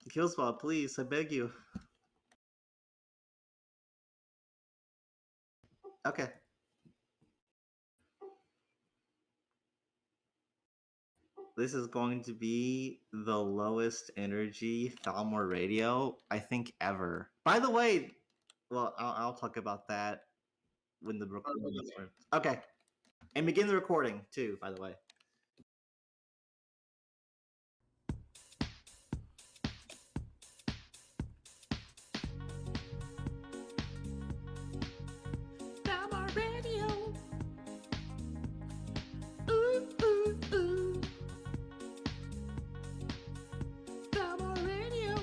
Killspot, please, I beg you. Okay. This is going to be the lowest energy Thalmor radio, I think, ever. By the way, well, I'll talk about that when the recording starts. Okay. And begin the recording, too, by the way. Thalmor Radio. Ooh, ooh, ooh. Thalmor Radio.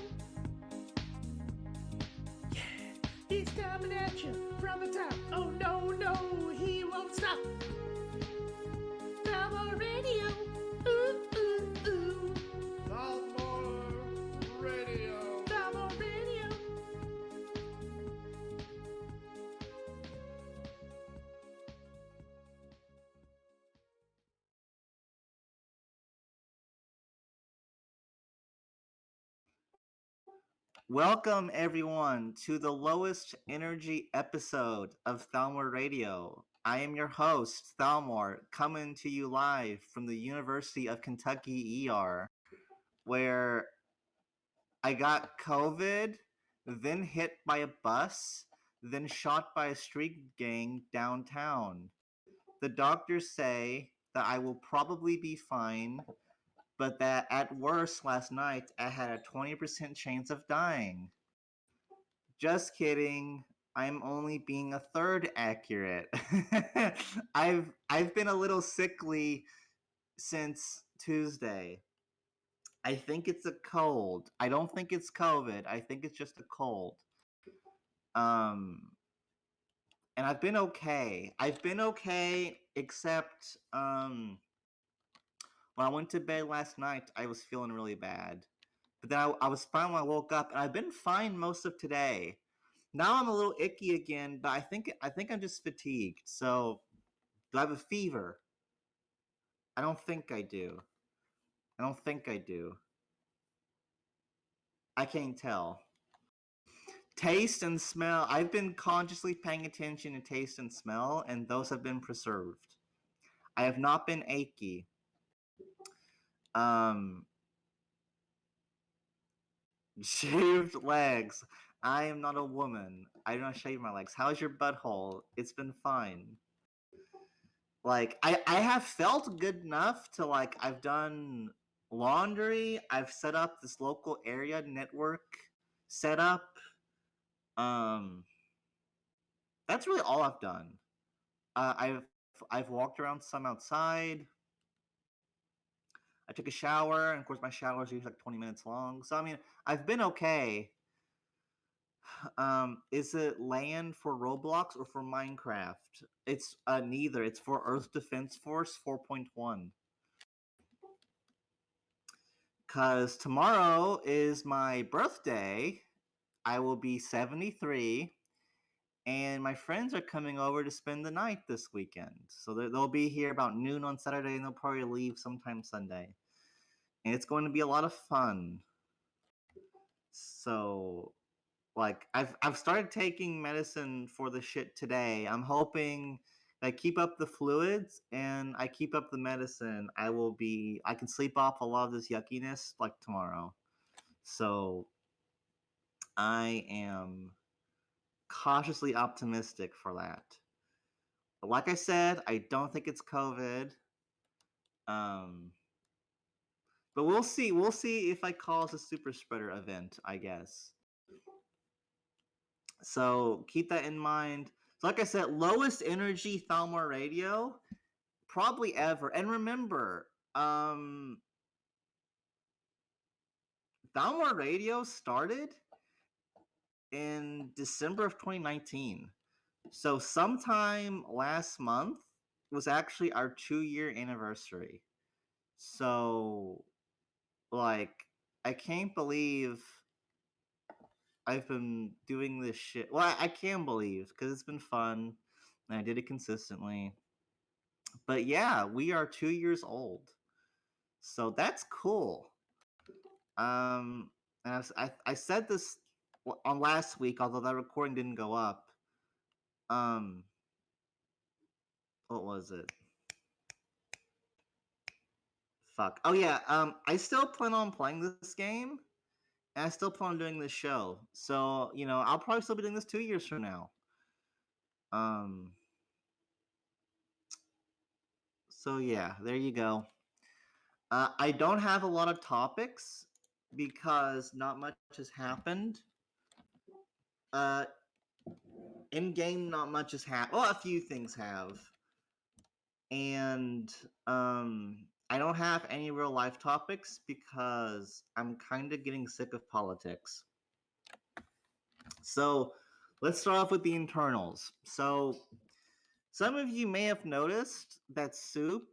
Yeah, he's coming at you from the top. Oh no, no, he won't stop. Thalmor Radio. Ooh, ooh, ooh. Thalmor Radio. Thalmor Radio. Welcome, everyone, to the lowest energy episode of Thalmor Radio. I am your host, Thalmor, coming to you live from the University of Kentucky ER, where I got COVID, then hit by a bus, then shot by a street gang downtown. The doctors say that I will probably be fine, but that at worst last night I had a 20% chance of dying. Just kidding. I'm only being a third accurate. I've been a little sickly since Tuesday. I think it's a cold. I don't think it's COVID. I think it's just a cold. Um and I've been okay. I've been okay except when I went to bed last night, I was feeling really bad. But then I was fine when I woke up, and I've been fine most of today. Now I'm a little icky again, but I think I'm just fatigued. So, do I have a fever? I don't think I do. I don't think I do. I can't tell. Taste and smell. I've been consciously paying attention to taste and smell, and those have been preserved. I have not been achy. Um, Shaved legs. I am not a woman. I do not shave my legs. How's your butthole? It's been fine. Like I have felt good enough to like I've done laundry. I've set up this local area network setup. Um, that's really all I've done. I've walked around some outside. I took a shower, and of course my showers are usually like 20 minutes long. So I mean, I've been okay. Is it land for Roblox or for Minecraft? It's neither. It's for Earth Defense Force 4.1. Cause tomorrow is my birthday. I will be 73, and my friends are coming over to spend the night this weekend. So they'll be here about noon on Saturday, and they'll probably leave sometime Sunday. And it's going to be a lot of fun. So like I've started taking medicine for the shit today. I'm hoping I keep up the fluids and I keep up the medicine. I can sleep off a lot of this yuckiness like tomorrow. So I am cautiously optimistic for that. But like I said, I don't think it's COVID. Um but we'll see. We'll see if I cause a super spreader event, I guess. So keep that in mind. So like I said, lowest energy Thalmor radio probably ever. And remember, Thalmor radio started in December of 2019. So sometime last month was actually our 2-year anniversary. So like I can't believe I've been doing this shit. Well, I can believe because it's been fun and I did it consistently. But yeah, we are 2 years old. So that's cool. Um, And I said this on last week, although that recording didn't go up. Um, what was it? Fuck. Oh yeah. I still plan on playing this game, and I still plan on doing this show. So I'll probably still be doing this 2 years from now. Um. So yeah, there you go. I don't have a lot of topics because not much has happened. Uh, in game, not much has happened. Well, a few things have, and I don't have any real life topics because I'm kind of getting sick of politics. So let's start off with the internals. So some of you may have noticed that Soup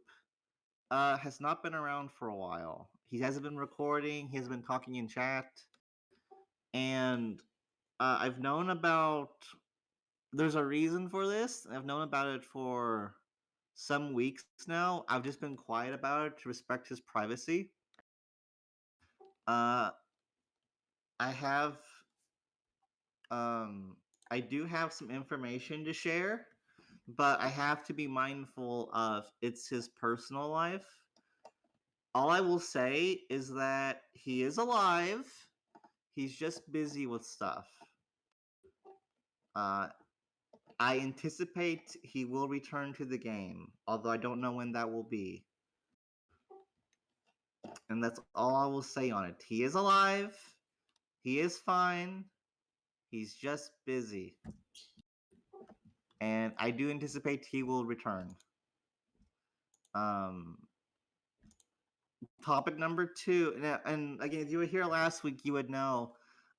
has not been around for a while. He hasn't been recording. He hasn't been talking in chat, and I've known about. There's a reason for this. I've known about it for some weeks now. I've just been quiet about it to respect his privacy. Uh, I have, um, I do have some information to share, but I have to be mindful of it's his personal life. All I will say is that he is alive. He's just busy with stuff. Uh, I anticipate he will return to the game, although I don't know when that will be. And that's all I will say on it. He is alive. He is fine. He's just busy. And I do anticipate he will return. Um, Topic number two, and again, if you were here last week, you would know.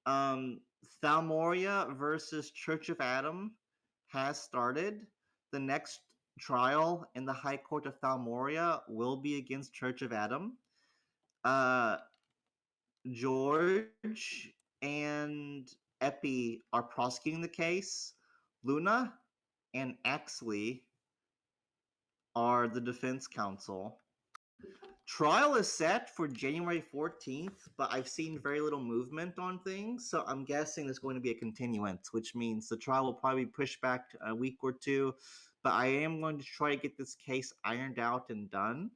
Um, Thalmoria versus Church of Adam has started. The next trial in the High Court of Thalmoria will be against Church of Adam. Uh, George and Epi are prosecuting the case. Luna and Axley are the defense counsel. Trial is set for January 14th, but I've seen very little movement on things, so I'm guessing there's going to be a continuance, which means the trial will probably be pushed back a week or two. But I am going to try to get this case ironed out and done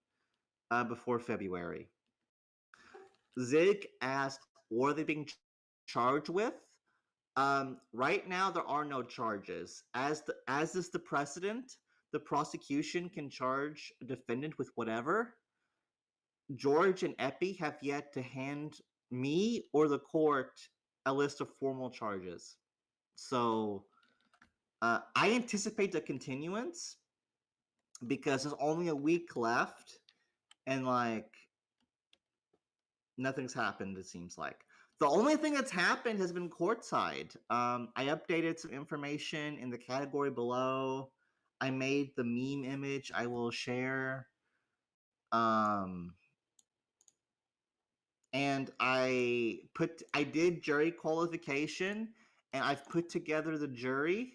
before February. Zig asked, what are they being charged with? Right now, there are no charges. As is the precedent, the prosecution can charge a defendant with whatever. George and Epi have yet to hand me or the court a list of formal charges. So I anticipate a continuance because there's only a week left, and nothing's happened. It seems like the only thing that's happened has been courtside. I updated some information in the category below. I made the meme image I will share. And I did jury qualification, and I've put together the jury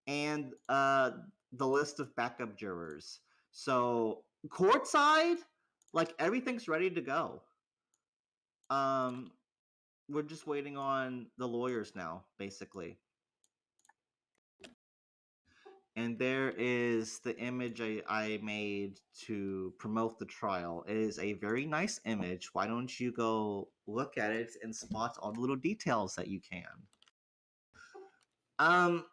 and the list of backup jurors. So courtside, everything's ready to go. Um, we're just waiting on the lawyers now, basically. And there is the image I made to promote the trial. It is a very nice image. Why don't you go look at it and spot all the little details that you can? Um,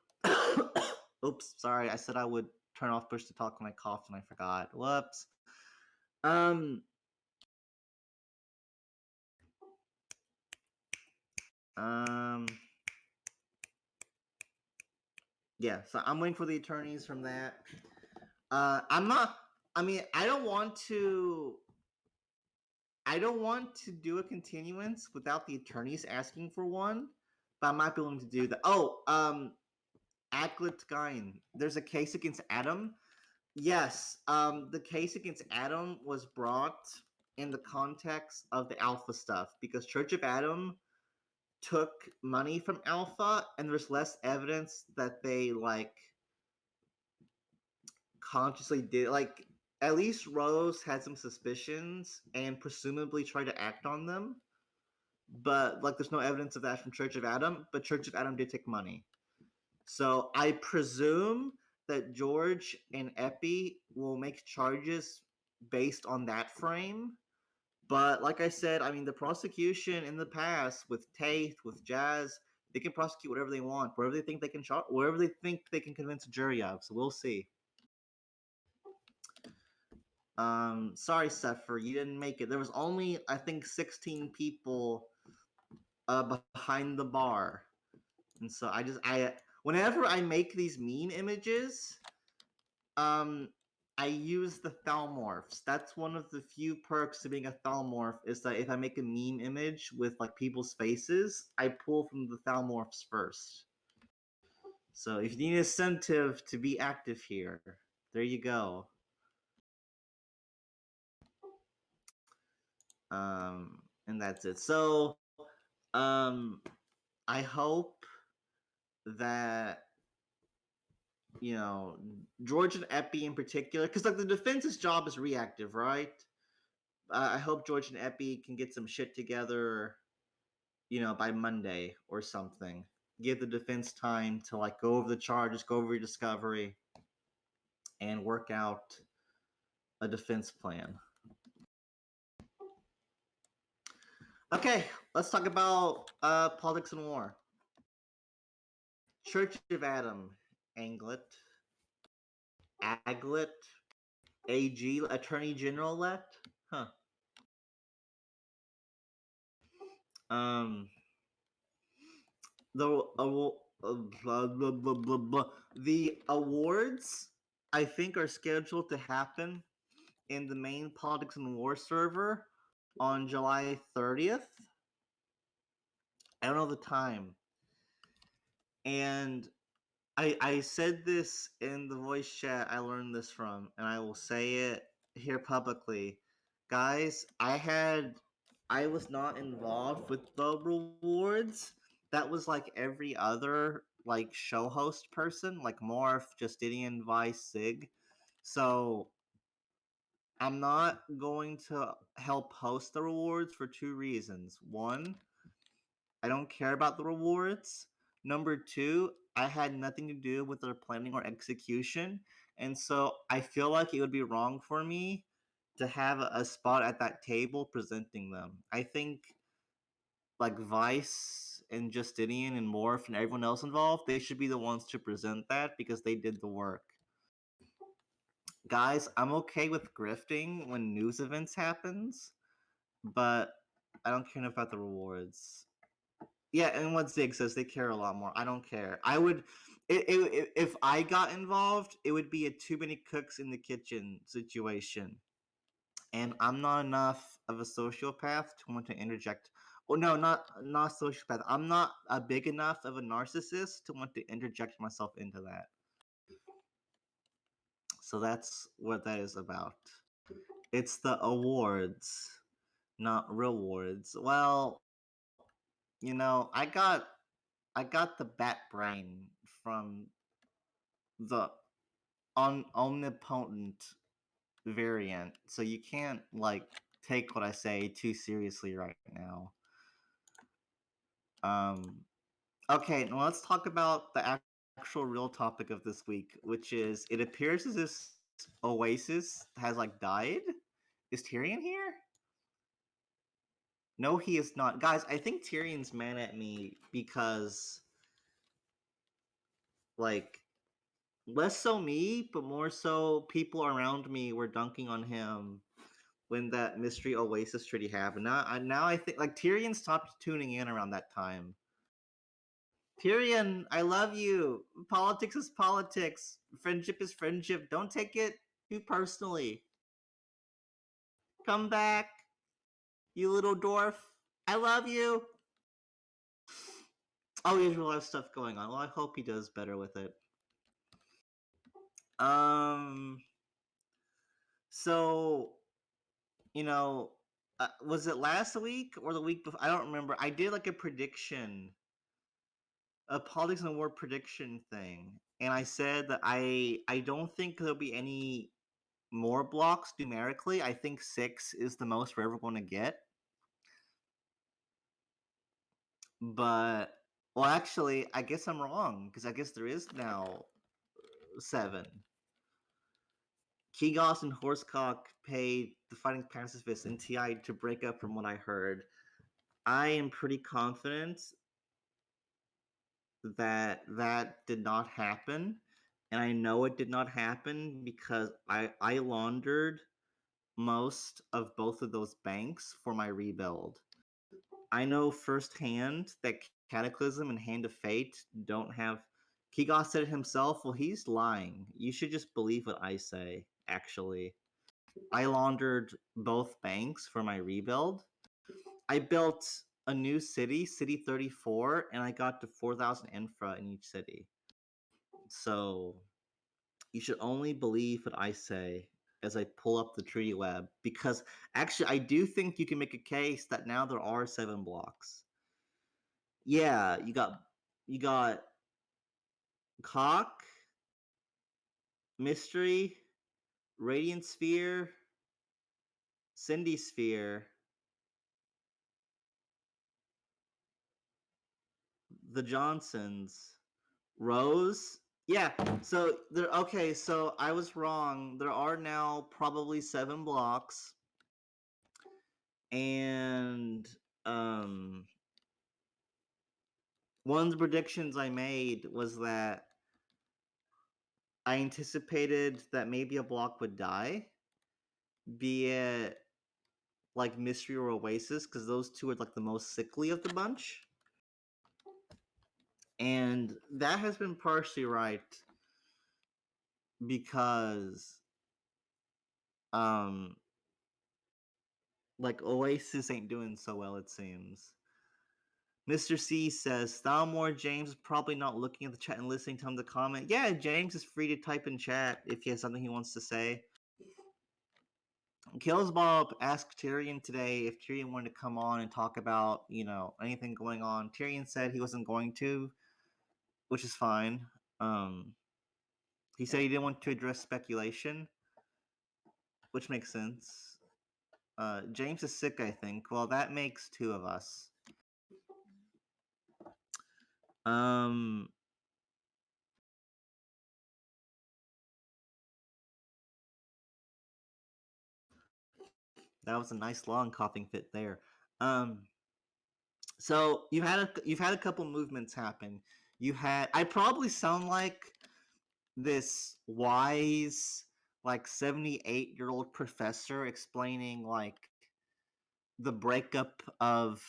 oops, sorry. I said I would turn off push to talk when I coughed and I forgot. Whoops. Um, um, yeah. So I'm waiting for the attorneys from that. I'm not. I mean, I don't want to. I don't want to do a continuance without the attorneys asking for one, but I might be willing to do that. Oh, Aglet Guyn. There's a case against Adam. Yes, the case against Adam was brought in the context of the Alpha stuff because Church of Adam took money from Alpha, and there's less evidence that they consciously did. At least Rose had some suspicions and presumably tried to act on them. but like there's no evidence of that from Church of Adam. But Church of Adam did take money, so I presume that George and Epi will make charges based on that frame. But like I said, I mean the prosecution in the past with Tate, with Jazz, they can prosecute whatever they want, wherever they think they can wherever they think they can convince a jury of. So we'll see. Sorry, Sepher, you didn't make it. There was only I think 16 people behind the bar, and so I whenever I make these meme images, um, I use the Thalmorphs. That's one of the few perks to being a Thalmorph is that if I make a meme image with like people's faces, I pull from the Thalmorphs first. So if you need incentive to be active here, there you go. And that's it. So, I hope that you know George and Epi in particular, because like the defense's job is reactive, right? I hope George and Epi can get some shit together, by Monday or something. Give the defense time to like go over the charges, go over your discovery, and work out a defense plan. Okay, let's talk about politics and war. Church of Adam, Anglet, Aglet, AG, Attorney General elect. Huh. Um, the blah, blah, blah, blah, blah. The awards I think are scheduled to happen in the main politics and war server on July 30th. I don't know the time. And I said this in the voice chat I learned this from, and I will say it here publicly. Guys, I was not involved with the rewards. That was like every other like show host person, like Morph, Justinian, Vice, Sig. So I'm not going to help host the rewards for two reasons. One, I don't care about the rewards. Number two, I had nothing to do with their planning or execution. And so I feel like it would be wrong for me to have a spot at that table presenting them. I think like Vice and Justinian and Morph and everyone else involved, they should be the ones to present that because they did the work. Guys, I'm okay with grifting when news events happens, but I don't care enough about the rewards. Yeah, and what Zig says, they care a lot more. I don't care. I would, if I got involved, it would be a too many cooks in the kitchen situation, and I'm not enough of a sociopath to want to interject. Well, no, not sociopath. I'm not a big enough of a narcissist to want to interject myself into that. So that's what that is about. It's the awards, not rewards. Well, I got the bat brain from the omnipotent variant, so you can't like take what I say too seriously right now. Um, okay, now let's talk about the actual real topic of this week, which is it appears as if Oasis has like died. Is Tyrion here? No, he is not. Guys, I think Tyrion's mad at me because like less so me, but more so people around me were dunking on him when that mystery Oasis treaty happened. Now I think like Tyrion stopped tuning in around that time. Tyrion, I love you. Politics is politics. Friendship is friendship. Don't take it too personally. Come back, you little dwarf. I love you. Oh, he has a lot of stuff going on. Well, I hope he does better with it. Um. So, was it last week or the week before? I don't remember. I did like a prediction, a politics and war prediction thing, and I said that I don't think there'll be any more blocks numerically. I think 6 is the most we're ever going to get. But well, actually, I guess I'm wrong because I guess there is now 7. Kegos and Horsecock paid the Fighting Pacifists and TI to break up, from what I heard. I am pretty confident that that did not happen, and I know it did not happen because I laundered most of both of those banks for my rebuild. I know firsthand that Cataclysm and Hand of Fate don't have. Kegos said it himself. Well, he's lying. You should just believe what I say, actually. I laundered both banks for my rebuild. I built a new city, City 34, and I got to 4,000 infra in each city. So you should only believe what I say as I pull up the treaty web, because actually I do think you can make a case that now there are 7 blocks. Yeah, you got Cock, Mystery, Radiant Sphere, Cindy Sphere, the Johnsons, Rose. Yeah, so there. Okay, so I was wrong. There are now probably 7 blocks, and um, one of the predictions I made was that I anticipated that maybe a block would die, be it like Mystery or Oasis, because those two are like the most sickly of the bunch. And that has been partially right because um like Oasis ain't doing so well, it seems. Mr. C says Thalmor James is probably not looking at the chat and listening to him to comment. Yeah, James is free to type in chat if he has something he wants to say. Killsbob asked Tyrion today if Tyrion wanted to come on and talk about, anything going on. Tyrion said he wasn't going to, which is fine. He said he didn't want to address speculation, which makes sense. James is sick, I think. Well, that makes 2 of us. Um, that was a nice long coughing fit there. Um, so you've had a couple movements happen. I probably sound like this wise, like 78-year-old professor explaining like the breakup of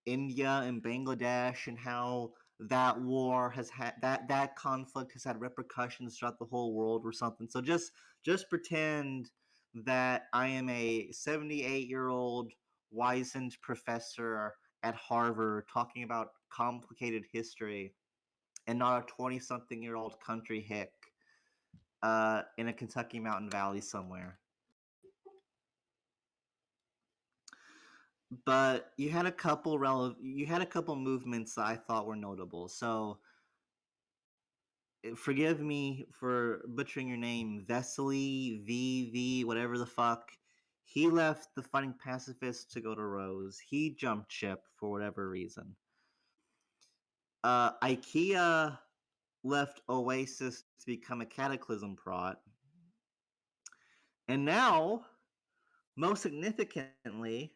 India and Bangladesh and how that war has had that conflict has had repercussions throughout the whole world or something. So just pretend that I am a 78-year-old wizened professor at Harvard talking about complicated history and not a 20-something-year-old country hick in a Kentucky mountain valley somewhere. But you had a couple movements that I thought were notable. So forgive me for butchering your name, Vesely VV, whatever the fuck. He left the Fighting Pacifists to go to Rose. He jumped ship for whatever reason. IKEA left Oasis to become a Cataclysm prot. And now, most significantly,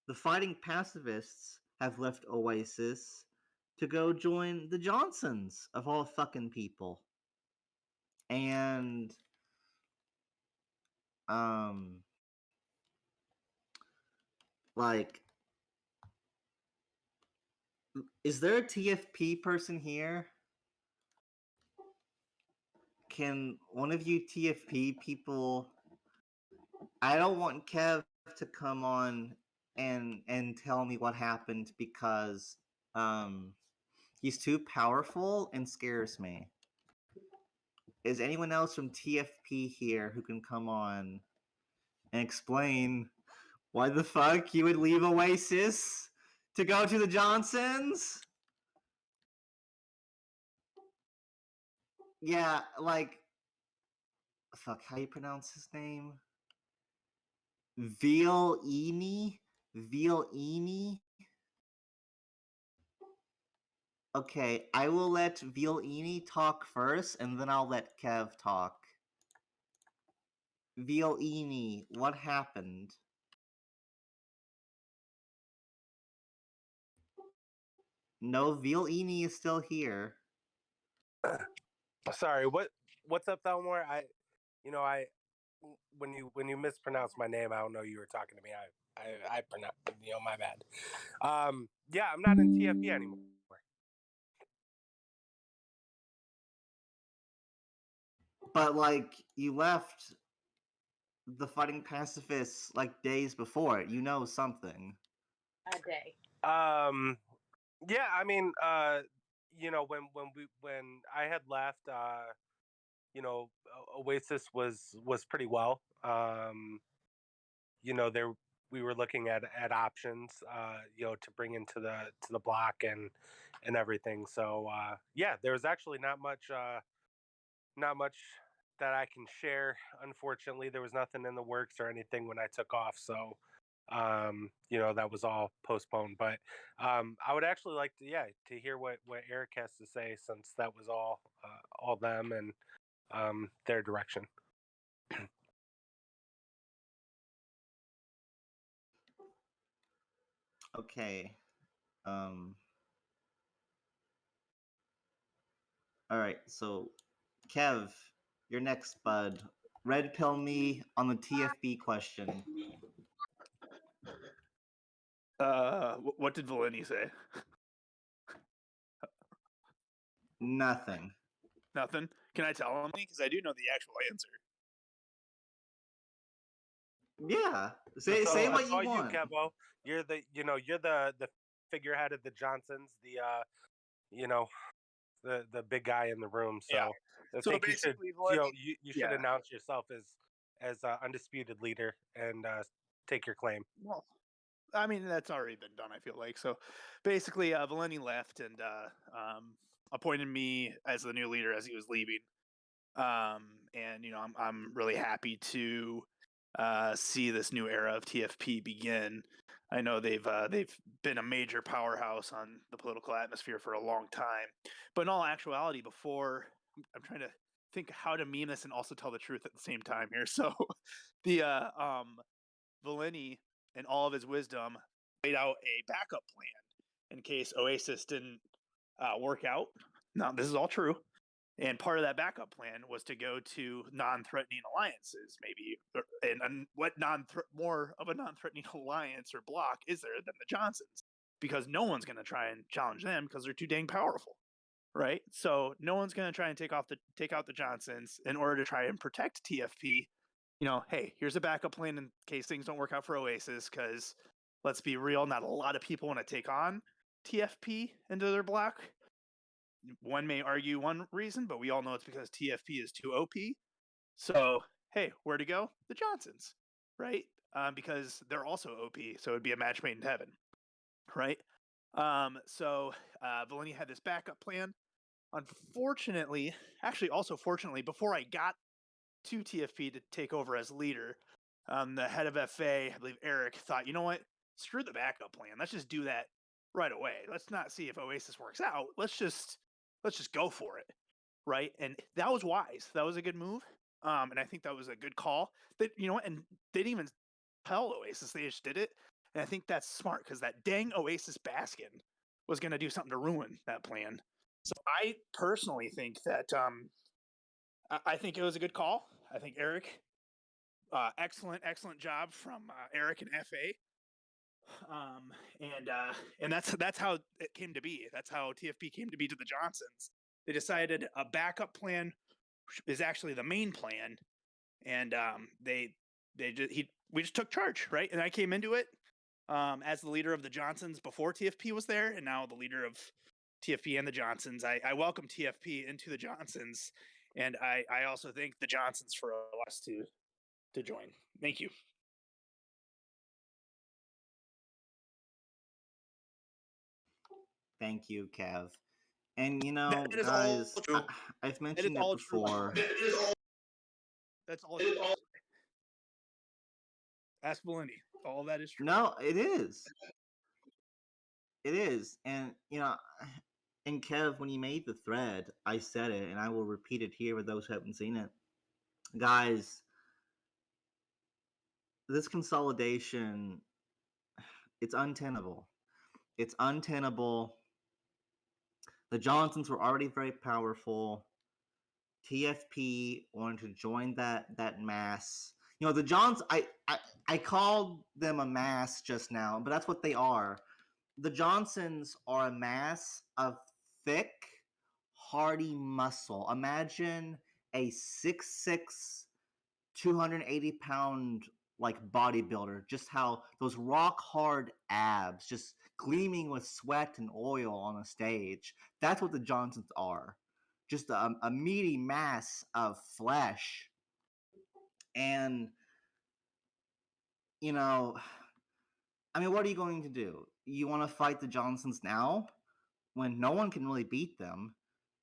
the Fighting Pacifists have left Oasis to go join the Johnsons, of all fucking people. And um like is there a TFP person here? Can one of you TFP people, I don't want Kev to come on and tell me what happened because he's too powerful and scares me. Is anyone else from TFP here who can come on and explain why the fuck you would leave Oasis to go to the Johnsons? Yeah, like, fuck, how you pronounce his name? Velyni? Velyni? Okay, I will let Velyni talk first, and then I'll let Kev talk. Velyni, what happened? No, Velyni is still here. Sorry, what's up, Thalmor? I when you mispronounce my name, I don't know you were talking to me. I pronounce, my bad. Yeah, I'm not in TFP anymore. But like, you left the Fighting Pacifists like days before. You know something. A day. Yeah, I mean, when I had left, Oasis was pretty well. There we were looking at options, to bring into the block and everything. So yeah, there was actually not much that I can share. Unfortunately, there was nothing in the works or anything when I took off. So that was all postponed. But I would actually like to hear what Erik has to say, since that was all them and their direction. Okay. Alright, so Kev, you're next, bud. Red pill me on the TFB question. What did Velyni say? Nothing. Nothing. Can I tell him? Because I do know the actual answer. Yeah. Say what you want. You, Kevo. You're the figurehead of the Johnsons, the big guy in the room. So Yeah. I So think basically, you should announce yourself as undisputed leader and take your claim. Well, I mean, that's already been done, I feel like. So basically, Velyni left and appointed me as the new leader as he was leaving. And I'm really happy to see this new era of TFP begin. I know they've been a major powerhouse on the political atmosphere for a long time, but in all actuality, before I'm trying to think how to meme this and also tell the truth at the same time here. So the Velyni, in all of his wisdom, laid out a backup plan in case Oasis didn't work out. Now, this is all true. And part of that backup plan was to go to non-threatening alliances, maybe. And what more of a non-threatening alliance or block is there than the Johnsons? Because no one's going to try and challenge them because they're too dang powerful, right? So no one's going to try and take out the Johnsons in order to try and protect TFP. Hey, here's a backup plan in case things don't work out for Oasis. Because let's be real, not a lot of people want to take on TFP into their block. One may argue one reason, but we all know it's because TFP is too OP. So, hey, where to go? The Johnsons, right? Because they're also OP, so it'd be a match made in heaven, right? So Velyni had this backup plan. Unfortunately, actually, also fortunately, before I got to TFP to take over as leader, the head of FA, I believe Erik, thought, you know what? Screw the backup plan. Let's just do that right away. Let's not see if Oasis works out. Let's just go for it, right? And that was wise. That was a good move, and I think that was a good call. That and they didn't even tell Oasis; they just did it. And I think that's smart because that dang Oasis Baskin was going to do something to ruin that plan. So I personally think that I think it was a good call. I think Erik, excellent job from Erik and FA. And that's how it came to be. That's how TFP came to be to the Johnsons. They decided a backup plan is actually the main plan, and we just took charge, right? And I came into it as the leader of the Johnsons before TFP was there, and now the leader of TFP and the Johnsons. I welcome TFP into the Johnsons, and I also thank the Johnsons for allowing us to join. Thank you. Thank you, Kev. And guys, I've mentioned it before. That's all true. Ask Velyni. All that is true. No, it is. It is. And And Kev, when you made the thread, I said it, and I will repeat it here for those who haven't seen it. Guys, this consolidation, it's untenable. It's untenable. The Johnsons were already very powerful. TFP wanted to join that mass. You know, the I called them a mass just now, but that's what they are. The Johnsons are a mass of thick, hardy muscle. Imagine a 6'6", 280-pound like bodybuilder, just how those rock hard abs just gleaming with sweat and oil on a stage. That's what the Johnsons are. Just a meaty mass of flesh. And you know, I mean, what are you going to do? You want to fight the Johnsons now when no one can really beat them?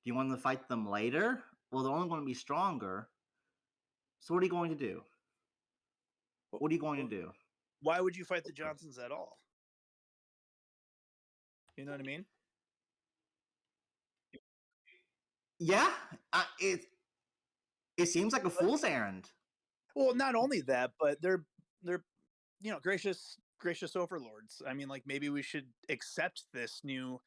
Do you want to fight them later? Well, they're only going to be stronger. So what are you going to do? What are you going to do? Why would you fight the Johnsons at all? You know what I mean? Yeah, it seems like a fool's errand. Well, not only that, but they're gracious overlords. I mean, like, maybe we should accept this new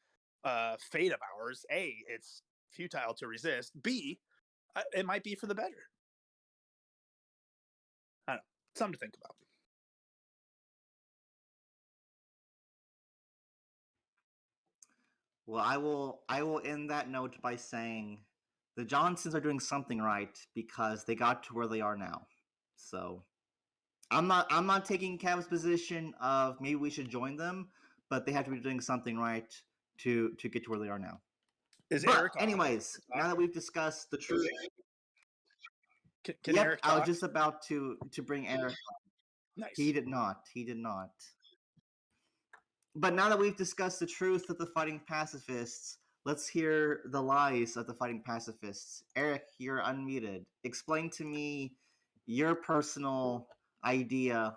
fate of ours. A, it's futile to resist. B, it might be for the better. I don't know. Something to think about. Well, I will end that note by saying the Johnsons are doing something right because they got to where they are now. So I'm not taking Cav's position of maybe we should join them, but they have to be doing something right to get to where they are now. Is But Erik on? anyways, now that we've discussed the truth, Can yep, Erik I talk? was just about to bring Erik on. Nice. He did not. But now that we've discussed the truth of the fighting pacifists, let's hear the lies of the fighting pacifists. Erik, you're unmuted. Explain to me your personal idea,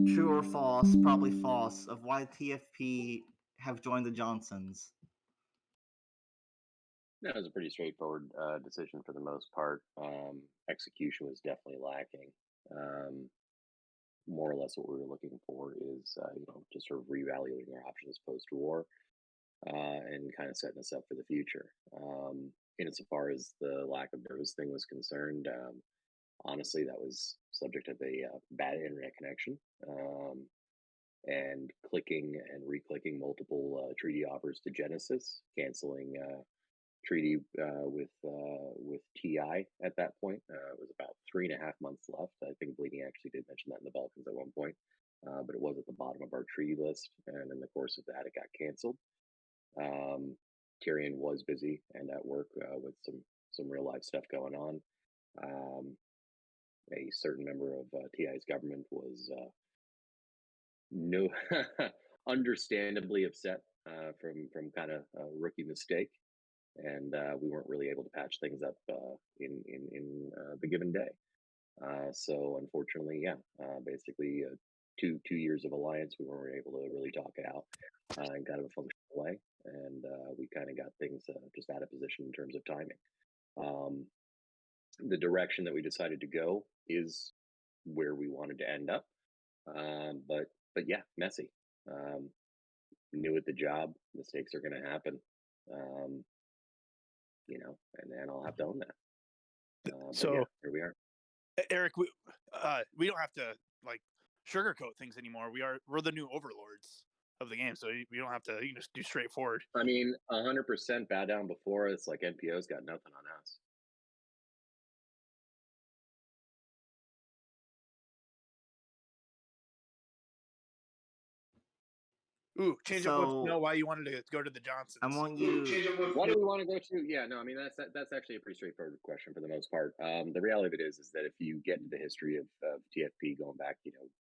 true or false, probably false, of why TFP have joined the Johnsons. No, it was a pretty straightforward decision for the most part. Execution was definitely lacking. More or less what we were looking for is, just sort of reevaluating our options post-war and kind of setting us up for the future. Insofar as the lack of dose thing was concerned, honestly, that was subject of a bad internet connection and clicking and re-clicking multiple treaty offers to Genesis, canceling treaty with TI at that point. It was about 3.5 months left. I think Velyni actually did mention that in the Balkans at one point, but it was at the bottom of our treaty list, and in the course of that, it got canceled. Tyrion was busy and at work with some real life stuff going on. A certain member of TI's government was no understandably upset from kind of a rookie mistake, and we weren't really able to patch things up in the given day. So unfortunately, basically 2 years of alliance, we weren't able to really talk it out and got a functional way, and we kind of got things just out of position in terms of timing. The direction that we decided to go is where we wanted to end up, but yeah, messy. New at the job, mistakes are going to happen. And I'll have to own that. So yeah, here we are. Erik, we don't have to like sugarcoat things anymore. We're the new overlords of the game, so we don't have to just do straightforward. I mean, 100% bow down before us. Like NPO's got nothing on us. Ooh, change up what you know why you wanted to go to the Johnsons. I want you. Why do we want to go to? Yeah, no, I mean that's actually a pretty straightforward question for the most part. The reality of it is that if you get into the history of TFP going back,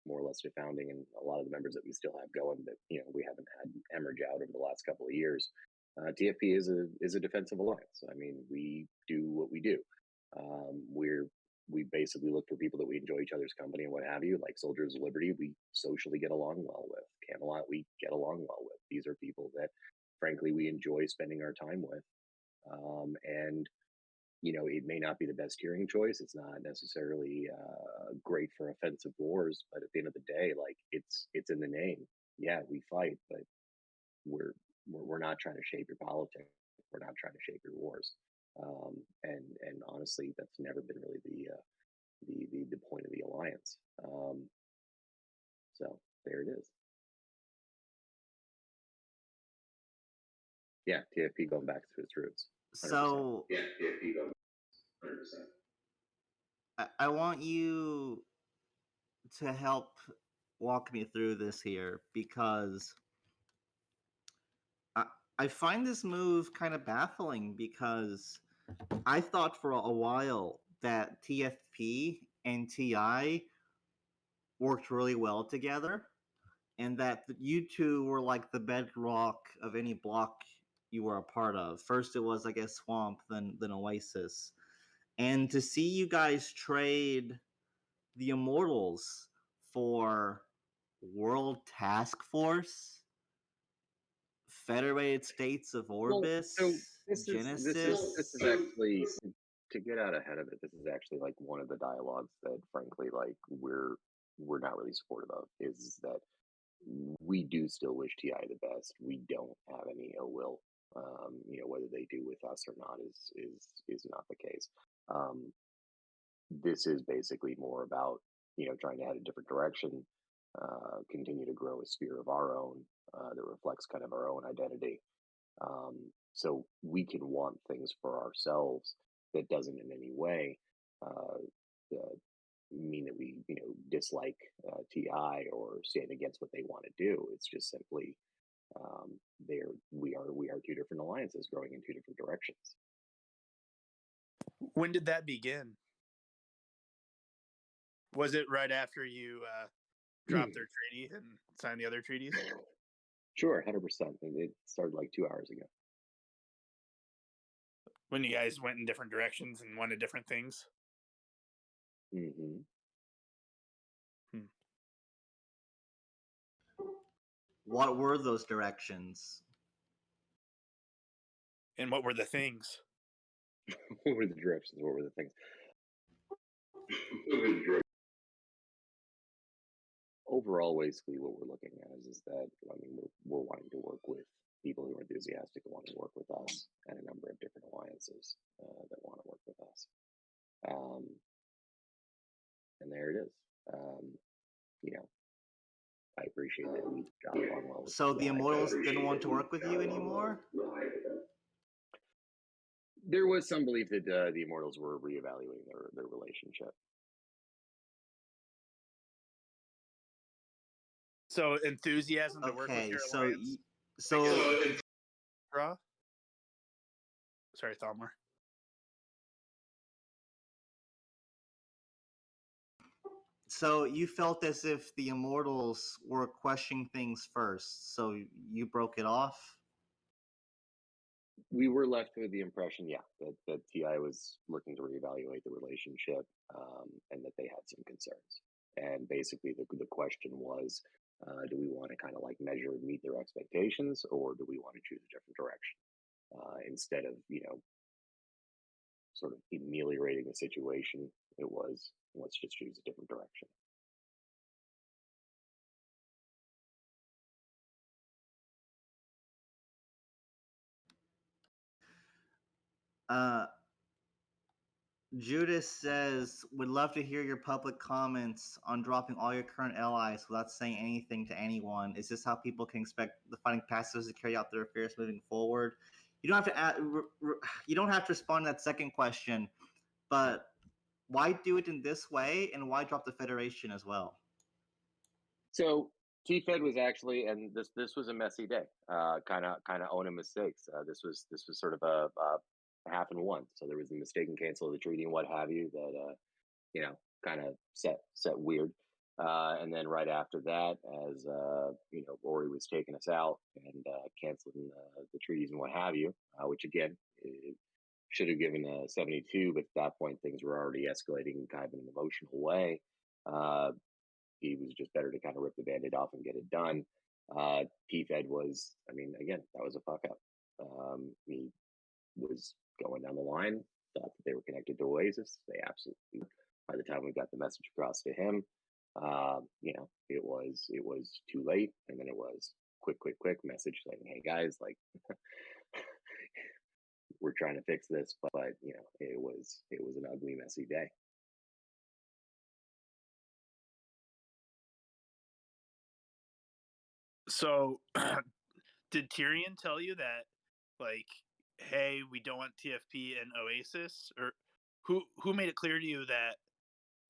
more or less to founding, and a lot of the members that we still have going that we haven't had hemorrhage out over the last couple of years, TFP is a defensive alliance. I mean, we do what we do. We basically look for people that we enjoy each other's company and what have you. Like Soldiers of Liberty, we socially get along well with. Camelot, we get along well with. These are people that frankly we enjoy spending our time with. And it may not be the best hearing choice. It's not necessarily great for offensive wars, but at the end of the day, like it's in the name. Yeah, we fight, but we're not trying to shape your politics. We're not trying to shape your wars. And honestly, that's never been really the point of the alliance. So there it is. Yeah, TFP going back to its roots. 100%. So Yeah, TFP going 100%. I want you to help walk me through this here, because I find this move kind of baffling, because I thought for a while that TFP and TI worked really well together, and that you two were like the bedrock of any block you were a part of. First, it was, I guess, Swamp, then Oasis, and to see you guys trade the Immortals for World Task Force, Federated States of Orbis, so this Genesis. is actually, to get out ahead of it, this is actually like one of the dialogues that frankly like we're not really supportive of, is that we do still wish TI the best. We don't have any ill will. Whether they do with us or not is not the case. This is basically more about trying to head a different direction, continue to grow a sphere of our own that reflects kind of our own identity. So we can want things for ourselves that doesn't in any way mean that we dislike TI or stand against what they want to do. It's just simply we are two different alliances growing in two different directions. When did that begin? Was it right after you dropped their treaty and signed the other treaties? Sure, 100%. It started like 2 hours ago. When you guys went in different directions and wanted different things? Mm-hmm. What were those directions? And what were the things? What were the directions? What were the things? Overall, basically, what we're looking at is that we're wanting to work with people who are enthusiastic and want to work with us, and a number of different alliances that want to work with us. And there it is. I appreciate that we got along well. So the Immortals didn't want to work with you anymore? There was some belief that the Immortals were reevaluating their relationship. So enthusiasm to work with your alliance. Raw? Sorry, Thalmor. So you felt as if the Immortals were questioning things first, so you broke it off? We were left with the impression, that TI was looking to reevaluate the relationship, and that they had some concerns. And basically, the question was, do we want to kind of like measure and meet their expectations, or do we want to choose a different direction instead of sort of ameliorating the situation? It was, let's just choose a different direction. Judas says, would love to hear your public comments on dropping all your current allies without saying anything to anyone. Is this how people can expect the fighting pacifists to carry out their affairs moving forward? You don't have to you don't have to respond to that second question, but why do it in this way, and why drop the Federation as well? So TFed was actually, and this was a messy day. Kind of owning mistakes. This was sort of a half and one. So there was the mistaken cancel of the treaty and what have you that kind of set weird. And then right after that, as Ori was taking us out and canceling the treaties and what have you, which again should have given 72, but at that point things were already escalating kind of in an emotional way. He was just better to kind of rip the Band-Aid off and get it done. T-Fed was, I mean, again, that was a fuck up. He was going down the line, thought that they were connected to Oasis. They absolutely, by the time we got the message across to him, it was too late. And then it was quick message saying, hey guys, like, we're trying to fix this, but it was an ugly, messy day. So, did Tyrion tell you that, like, hey, we don't want TFP and Oasis, or who made it clear to you that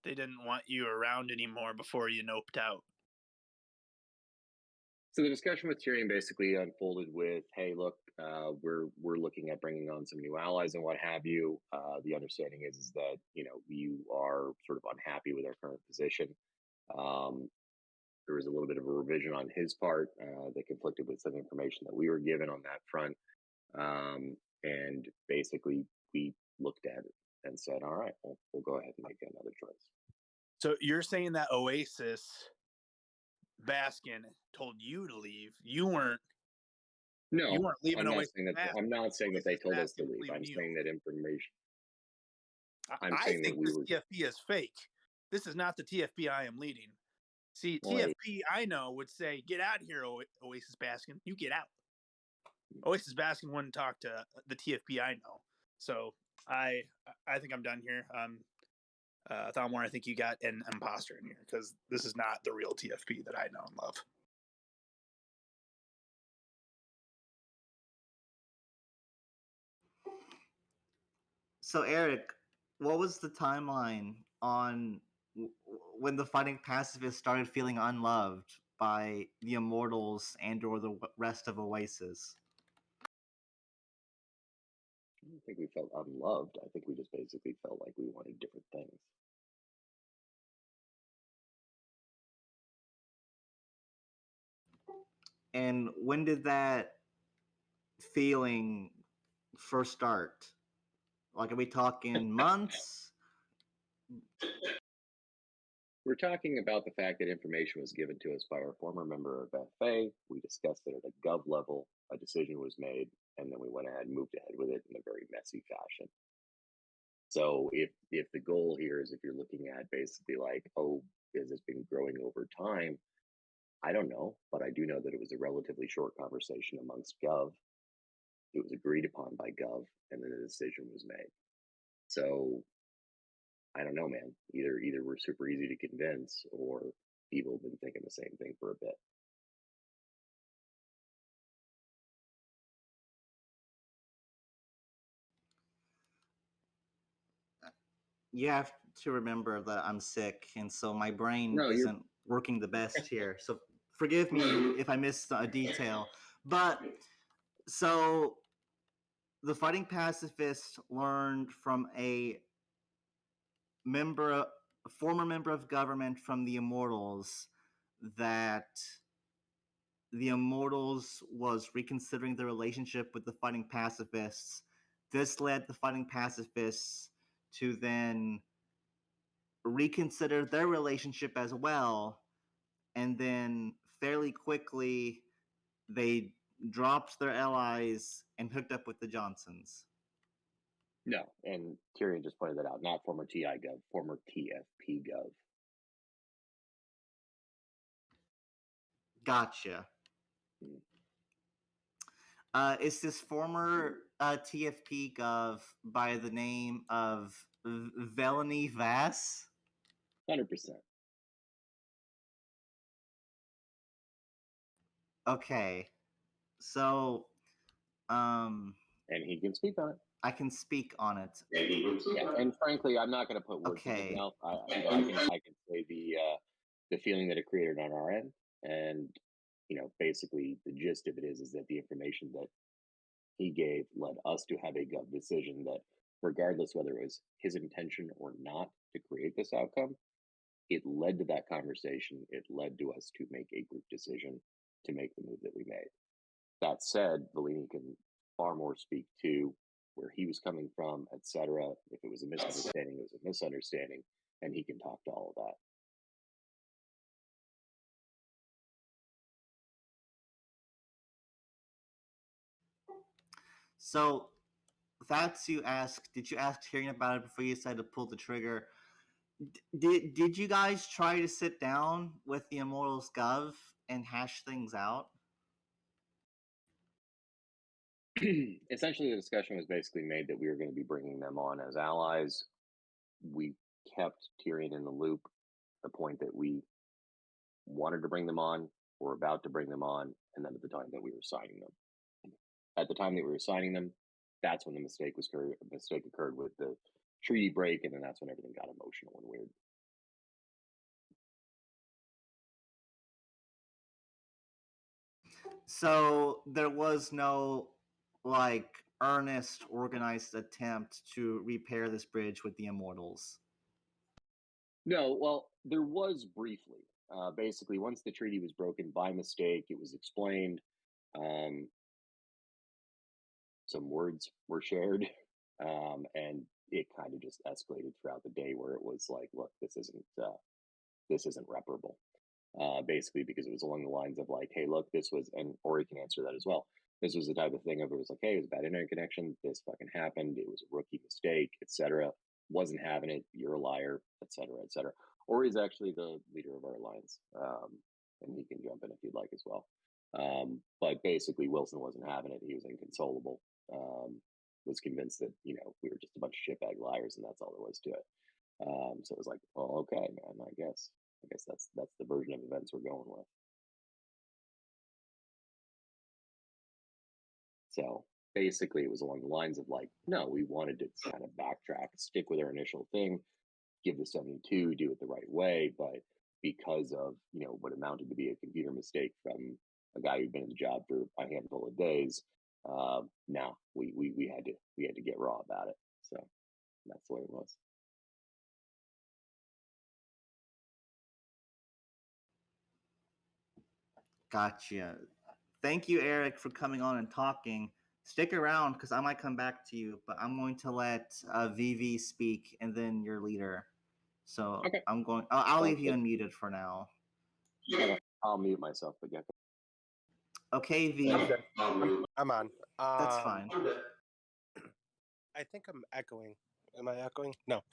they didn't want you around anymore before you noped out? So the discussion with Tyrion basically unfolded with, "Hey, look, we're looking at bringing on some new allies and what have you. The understanding is that you are sort of unhappy with our current position." There was a little bit of a revision on his part that conflicted with some information that we were given on that front, and basically we looked at it and said, "All right, we'll go ahead and make another choice." So you're saying that Oasis Baskin told you to leave. You weren't No, leaving Oasis I'm not saying that they Oasis told us to Baskin was leave. leaving I'm you. saying that information. I'm I saying that think we this were. TFP is fake. This is not the TFP I am leading. See, Well, TFP I know would say, "Get out of here, Oasis Baskin. You get out." Oasis Baskin wouldn't talk to the TFP I know. So I think I'm done here. Thalmor, I think you got an imposter in here because this is not the real TFP that I know and love. So, Erik, what was the timeline on when the fighting pacifists started feeling unloved by the Immortals and/or the rest of Oasis? I don't think we felt unloved. I think we just basically felt like we wanted different things. And when did that feeling first start? Like, are we talking months? We're talking about the fact that information was given to us by our former member of FA. We discussed it at a gov level. A decision was made, and then we went ahead and moved ahead with it in a very messy fashion. So if the goal here is, if you're looking at basically like, oh, has this been growing over time? I don't know, but I do know that it was a relatively short conversation amongst gov. It was agreed upon by gov, and then a decision was made. So I don't know, man. Either we're super easy to convince, or people have been thinking the same thing for a bit. You have to remember that I'm sick, and so my brain No, isn't working the best here. So forgive me if I missed a detail. But so the fighting pacifists learned from a former member of government from the Immortals, that the Immortals was reconsidering their relationship with the fighting pacifists. This led the fighting pacifists to then reconsider their relationship as well, and then fairly quickly they dropped their allies and hooked up with the Johnsons. No, and Tyrion just pointed that out. Not former TI Gov, former TFP Gov. Gotcha. Is this former TFP Gov by the name of Velyni Vass? 100%. Okay. So, And he can speak on it. I can speak on it. Yeah, and frankly, I'm not going to put words in his mouth. I can say the feeling that it created on our end, and basically the gist of it is that the information that he gave led us to have a gut decision that, regardless whether it was his intention or not to create this outcome, it led to that conversation. It led to us to make a group decision to make the move that we made. That said, Velyni can far more speak to where he was coming from, etc. If it was a misunderstanding, it was a misunderstanding, and he can talk to all of that. So that's you ask. Did you ask Tyrion about it before you decided to pull the trigger? Did you guys try to sit down with the Immortals Gov and hash things out? Essentially, the discussion was basically made that we were going to be bringing them on as allies. We kept Tyrion in the loop. The point that we wanted to bring them on, were about to bring them on, and then at the time that we were signing them. At the time that we were signing them, that's when the mistake occurred with the treaty break, and then that's when everything got emotional and weird. So there was no like earnest, organized attempt to repair this bridge with the Immortals. No, well, there was briefly. Basically, once the treaty was broken by mistake, it was explained. Some words were shared, and it kind of just escalated throughout the day, where it was like, "Look, this isn't reparable." Basically, because it was along the lines of like, "Hey, look, this was," and Ori can answer that as well. This was the type of thing of it was like, "Hey, it was a bad internet connection. This fucking happened. It was a rookie mistake, etc. Wasn't having it. You're a liar, etc., etc." Ori is actually the leader of our alliance, and he can jump in if you'd like as well. But basically, Wilson wasn't having it. He was inconsolable. Was convinced that we were just a bunch of shitbag liars, and that's all there was to it. So it was like, well, okay, man. I guess that's the version of events we're going with. So basically, it was along the lines of like, no, we wanted to kind of backtrack, stick with our initial thing, give the 72, do it the right way, but because of what amounted to be a computer mistake from a guy who'd been in the job for a handful of days, now we had to get raw about it. So that's the way it was. Gotcha. Thank you, Erik, for coming on and talking. Stick around because I might come back to you, but I'm going to let VV speak and then your leader. So Okay. I'm going. I'll leave you unmuted for now. Okay. I'll mute myself, but yeah. Okay, V. I'm on. That's fine. I think I'm echoing. Am I echoing? No.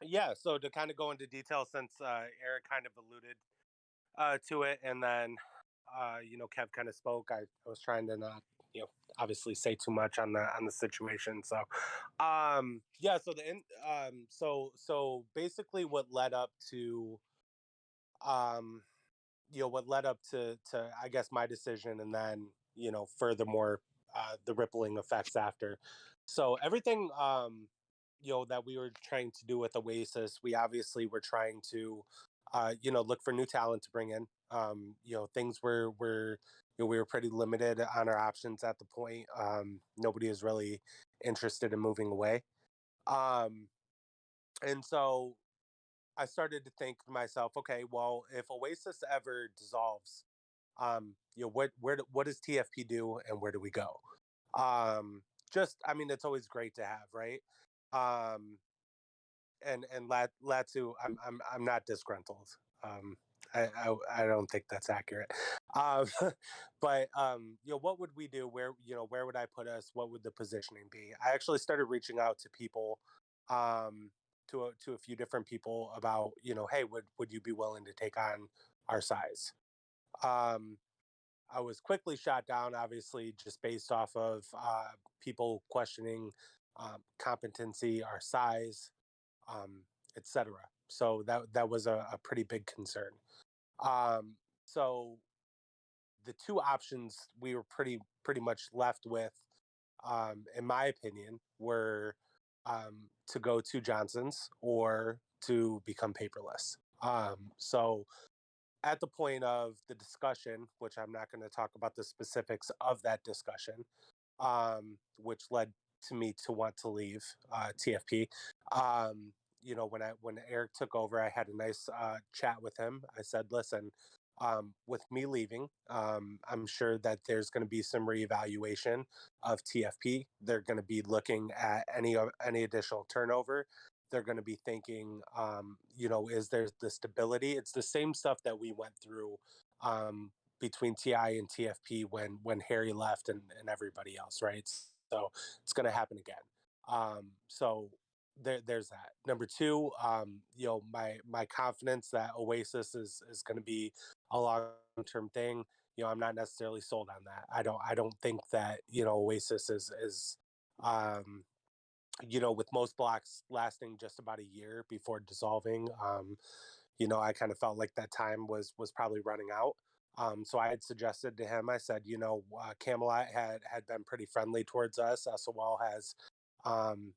Yeah. So to kind of go into detail, since Erik kind of alluded to it, and then Kev kind of spoke. I was trying to not obviously say too much on the situation. So yeah. So basically, what led up to I guess my decision, and then furthermore the rippling effects after. So everything that we were trying to do with Oasis, we obviously were trying to look for new talent to bring in. Things were we were pretty limited on our options at the point. Nobody is really interested in moving away. And so I started to think to myself, okay, well, if Oasis ever dissolves, what does TFP do, and where do we go? I mean, it's always great to have, right? And Latu, I'm not disgruntled. I don't think that's accurate. Um, but what would we do? Where would I put us? What would the positioning be? I actually started reaching out to people, to a few different people about, hey, would you be willing to take on our size? I was quickly shot down, obviously, just based off of people questioning competency, our size, etc. So that was a pretty big concern. So the two options we were pretty much left with, in my opinion, were to go to Johnson's or to become paperless. So at the point of the discussion, which I'm not going to talk about the specifics of that discussion, which led to me to want to leave TFP. When Erik took over, I had a nice chat with him. I said, "Listen, with me leaving, I'm sure that there's going to be some reevaluation of TFP. They're going to be looking at any additional turnover. They're going to be thinking, is there the stability? It's the same stuff that we went through between TI and TFP when Harry left and everybody else, right? So it's going to happen again. So there's that. Number two, my confidence that Oasis is going to be a long term thing. I'm not necessarily sold on that. I don't think that Oasis is um, with most blocks lasting just about a year before dissolving. I kind of felt like that time was probably running out. So I had suggested to him, I said, Camelot had been pretty friendly towards us. SOL um,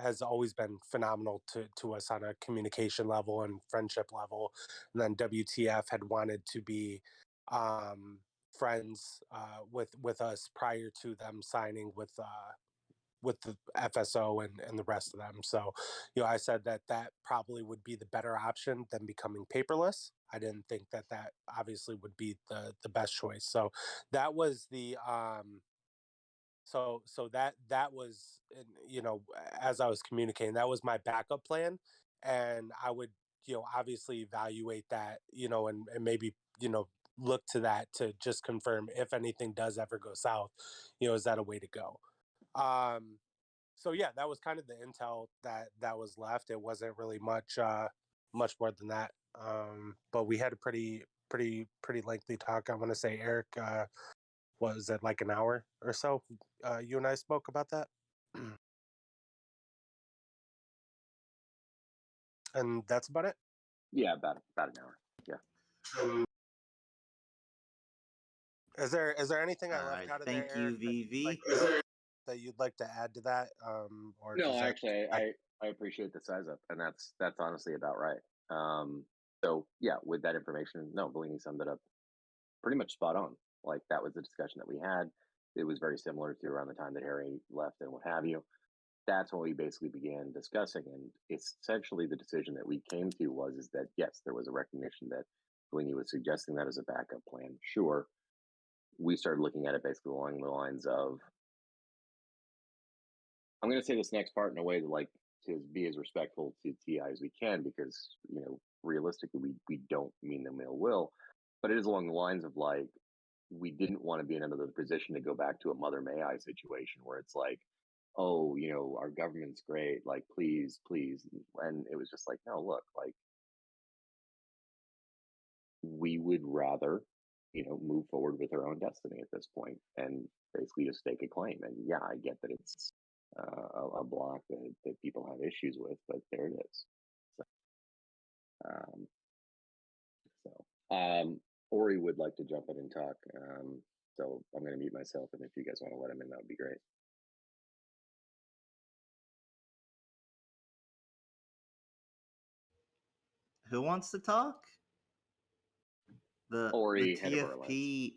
has always been phenomenal to us on a communication level and friendship level. And then WTF had wanted to be friends with us prior to them signing with the FSO and the rest of them. So, I said that probably would be the better option than becoming paperless. I didn't think that obviously would be the best choice. So that was the that was, as I was communicating, that was my backup plan, and I would obviously evaluate that, and maybe look to that to just confirm if anything does ever go south. Is that a way to go? So yeah, that was kind of the intel that was left. It wasn't really much more than that. But we had a pretty lengthy talk. I want to say, Eric, was it like an hour or so? You and I spoke about that, and that's about it. Yeah, about an hour. Yeah. Is there anything I left out of there, Thank you, Eric, VV. that you'd like to add to that? Or No, does that actually, I appreciate the size up, and that's honestly about right. So yeah, with that information, no, Velyni summed it up pretty much spot on. Like that was the discussion that we had. It was very similar to around the time that Harry left and what have you. That's when we basically began discussing, and it's essentially the decision that we came to was is that yes, there was a recognition that Velyni was suggesting that as a backup plan. Sure, we started looking at it basically along the lines of I'm going to say this next part in a way to be as respectful to TI as we can because realistically we don't mean them ill will, but it is along the lines of like we didn't want to be in another position to go back to a Mother May I situation where it's like, oh, our government's great, like please, please, and it was just like, no, look, like we would rather move forward with our own destiny at this point and basically just stake a claim. And yeah, I get that it's a block that people have issues with, but there it is. So, um, Ori would like to jump in and talk. So I'm going to mute myself, and if you guys want to let him in, that would be great. Who wants to talk? Ori, the head of our alliance. TFP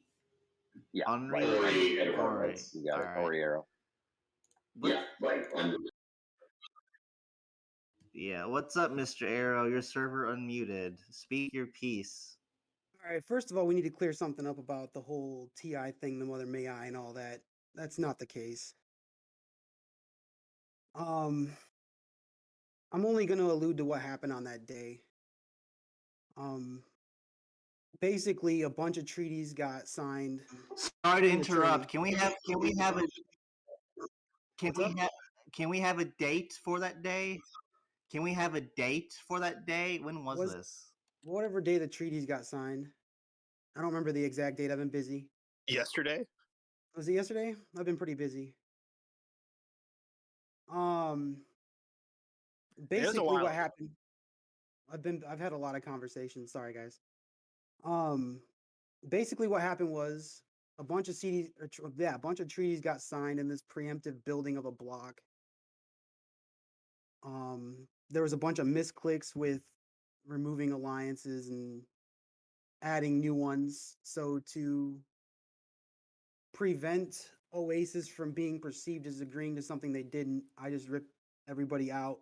Yeah, Unreal. Ori, head of our All right. alliance. You got it, All right. Ori Arrow. Yeah, right. Yeah, what's up, Mr. Arrow? Your server unmuted. Speak your piece. All right, first of all, we need to clear something up about the whole TI thing, the Mother May I and all that. That's not the case. I'm only going to allude to what happened on that day. Basically, a bunch of treaties got signed. Sorry to interrupt. Can we have a can we have a date for that day? Can we have a date for that day? When was this? Whatever day the treaties got signed. I don't remember the exact date. I've been busy. Yesterday? Was it yesterday? I've been pretty busy. Basically what happened. I've had a lot of conversations. Sorry guys. Basically what happened was a bunch of a bunch of treaties got signed in this preemptive building of a block. There was a bunch of misclicks with removing alliances and adding new ones. So to prevent Oasis from being perceived as agreeing to something they didn't, I just ripped everybody out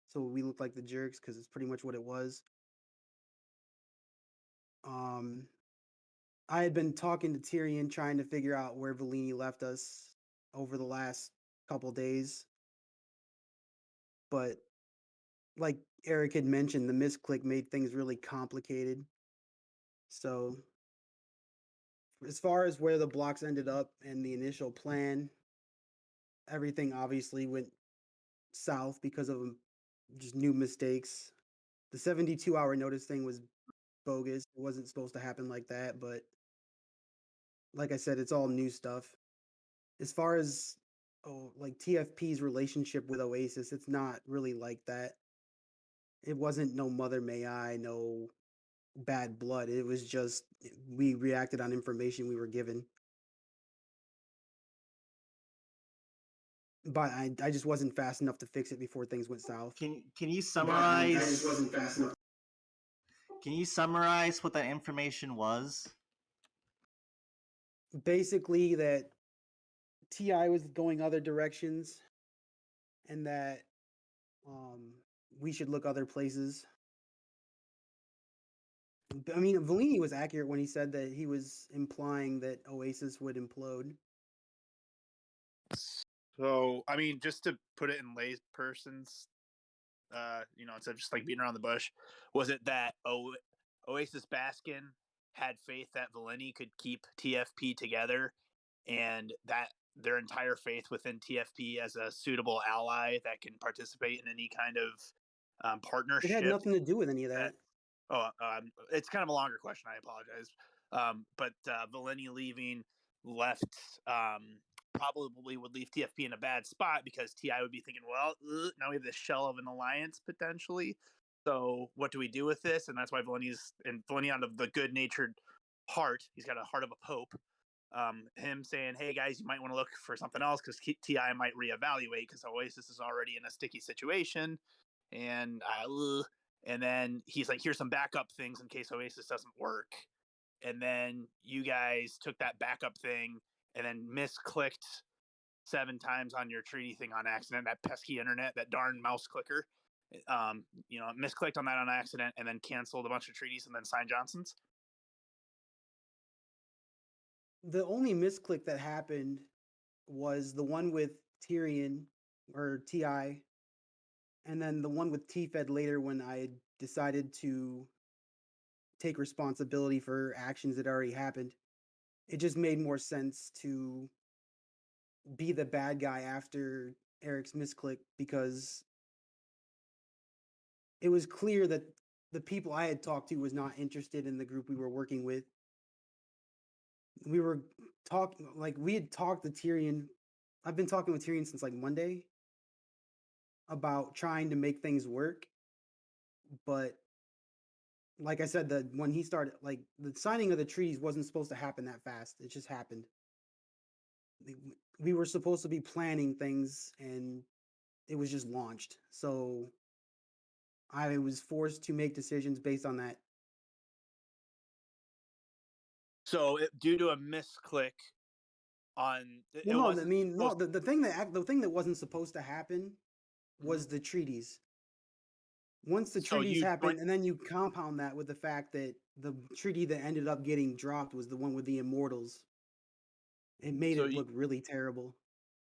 so we look like the jerks because it's pretty much what it was. I had been talking to Tyrion trying to figure out where Velyni left us over the last couple days. But like Erik had mentioned, the misclick made things really complicated. So as far as where the blocks ended up and the initial plan, everything obviously went south because of just new mistakes. The 72-hour notice thing was bogus. It wasn't supposed to happen like that, but like I said, it's all new stuff. As far as like TFP's relationship with Oasis, it's not really like that. It wasn't no Mother May I, no bad blood. It was just we reacted on information we were given. But I just wasn't fast enough to fix it before things went south. Can you I just summarize? wasn't fast enough. Can you summarize what that information was? Basically, that TI was going other directions, and that we should look other places. I mean, Velyni was accurate when he said that he was implying that Oasis would implode. So, I mean, just to put it in layperson's, instead of just like beating around the bush, was it that Oasis Baskin had faith that Velyni could keep TFP together, and that their entire faith within TFP as a suitable ally that can participate in any kind of partnership? It had nothing to do with any of that. It's kind of a longer question. I apologize. But Velyni leaving left probably would leave TFP in a bad spot because TI would be thinking, well, now we have this shell of an alliance potentially. So what do we do with this? And that's why Velyni out of the good-natured heart, he's got a heart of a pope. Him saying, hey guys, you might want to look for something else because TI might reevaluate because Oasis is already in a sticky situation. And then he's like, here's some backup things in case Oasis doesn't work. And then you guys took that backup thing and then misclicked 7 times on your treaty thing on accident. That pesky internet, that darn mouse clicker. Misclicked on that on accident and then canceled a bunch of treaties and then signed Johnson's. The only misclick that happened was the one with Tyrion or TI, and then the one with T-Fed later when I decided to take responsibility for actions that already happened. It just made more sense to be the bad guy after Erik's misclick because it was clear that the people I had talked to was not interested in the group we were working with. We were we had talked to Tyrion. I've been talking with Tyrion since like Monday about trying to make things work. But like I said, when he started, like the signing of the treaties wasn't supposed to happen that fast. It just happened. We were supposed to be planning things and it was just launched. So I was forced to make decisions based on that. So due to a misclick on the thing that wasn't supposed to happen was the treaties. Once the treaties happened, and then you compound that with the fact that the treaty that ended up getting dropped was the one with the Immortals. It made it look really terrible.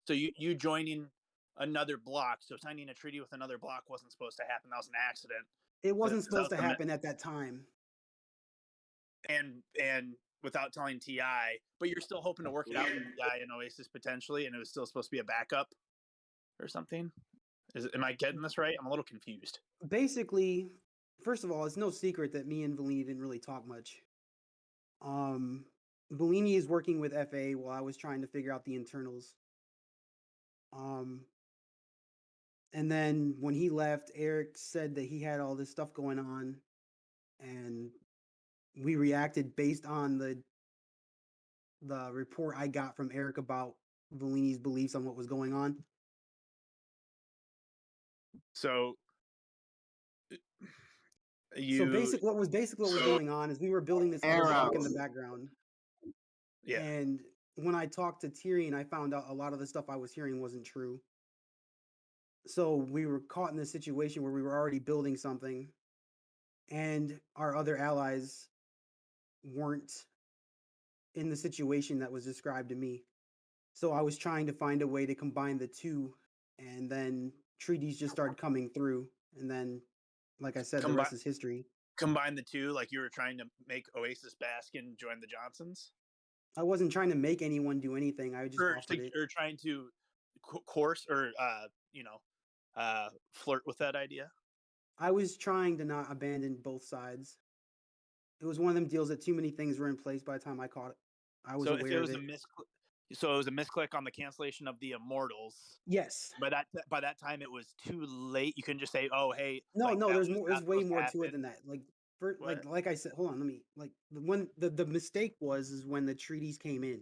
So you joining another block, so signing a treaty with another block wasn't supposed to happen. That was an accident. It wasn't supposed to happen at that time. And without telling TI, but you're still hoping to work it out with TI and Oasis potentially, and it was still supposed to be a backup or something. Am I getting this right? I'm a little confused. Basically, first of all, it's no secret that me and Velyni didn't really talk much. Velyni is working with FA while I was trying to figure out the internals. And then when he left, Erik said that he had all this stuff going on, and we reacted based on the report I got from Erik about Velyni's beliefs on what was going on. So what was going on is we were building this other block in the background. Yeah. And when I talked to Tyrion, I found out a lot of the stuff I was hearing wasn't true. So we were caught in this situation where we were already building something and our other allies weren't in the situation that was described to me. So I was trying to find a way to combine the two, and then treaties just started coming through. And then, like I said, the rest is history. Combine the two, like you were trying to make Oasis Baskin join the Johnsons? I wasn't trying to make anyone do anything. I just offered it. Or trying to course or flirt with that idea. I was trying to not abandon both sides. It was one of them deals that too many things were in place by the time I caught it. I was aware of it. So it was a misclick on the cancellation of the Immortals. Yes. By that time, it was too late. You couldn't just say, "Oh, hey." No, like, no. There's was more. not There's way supposed to more to happen. it than that. Like, What? like I said, hold on. Let me when the mistake is when the treaties came in.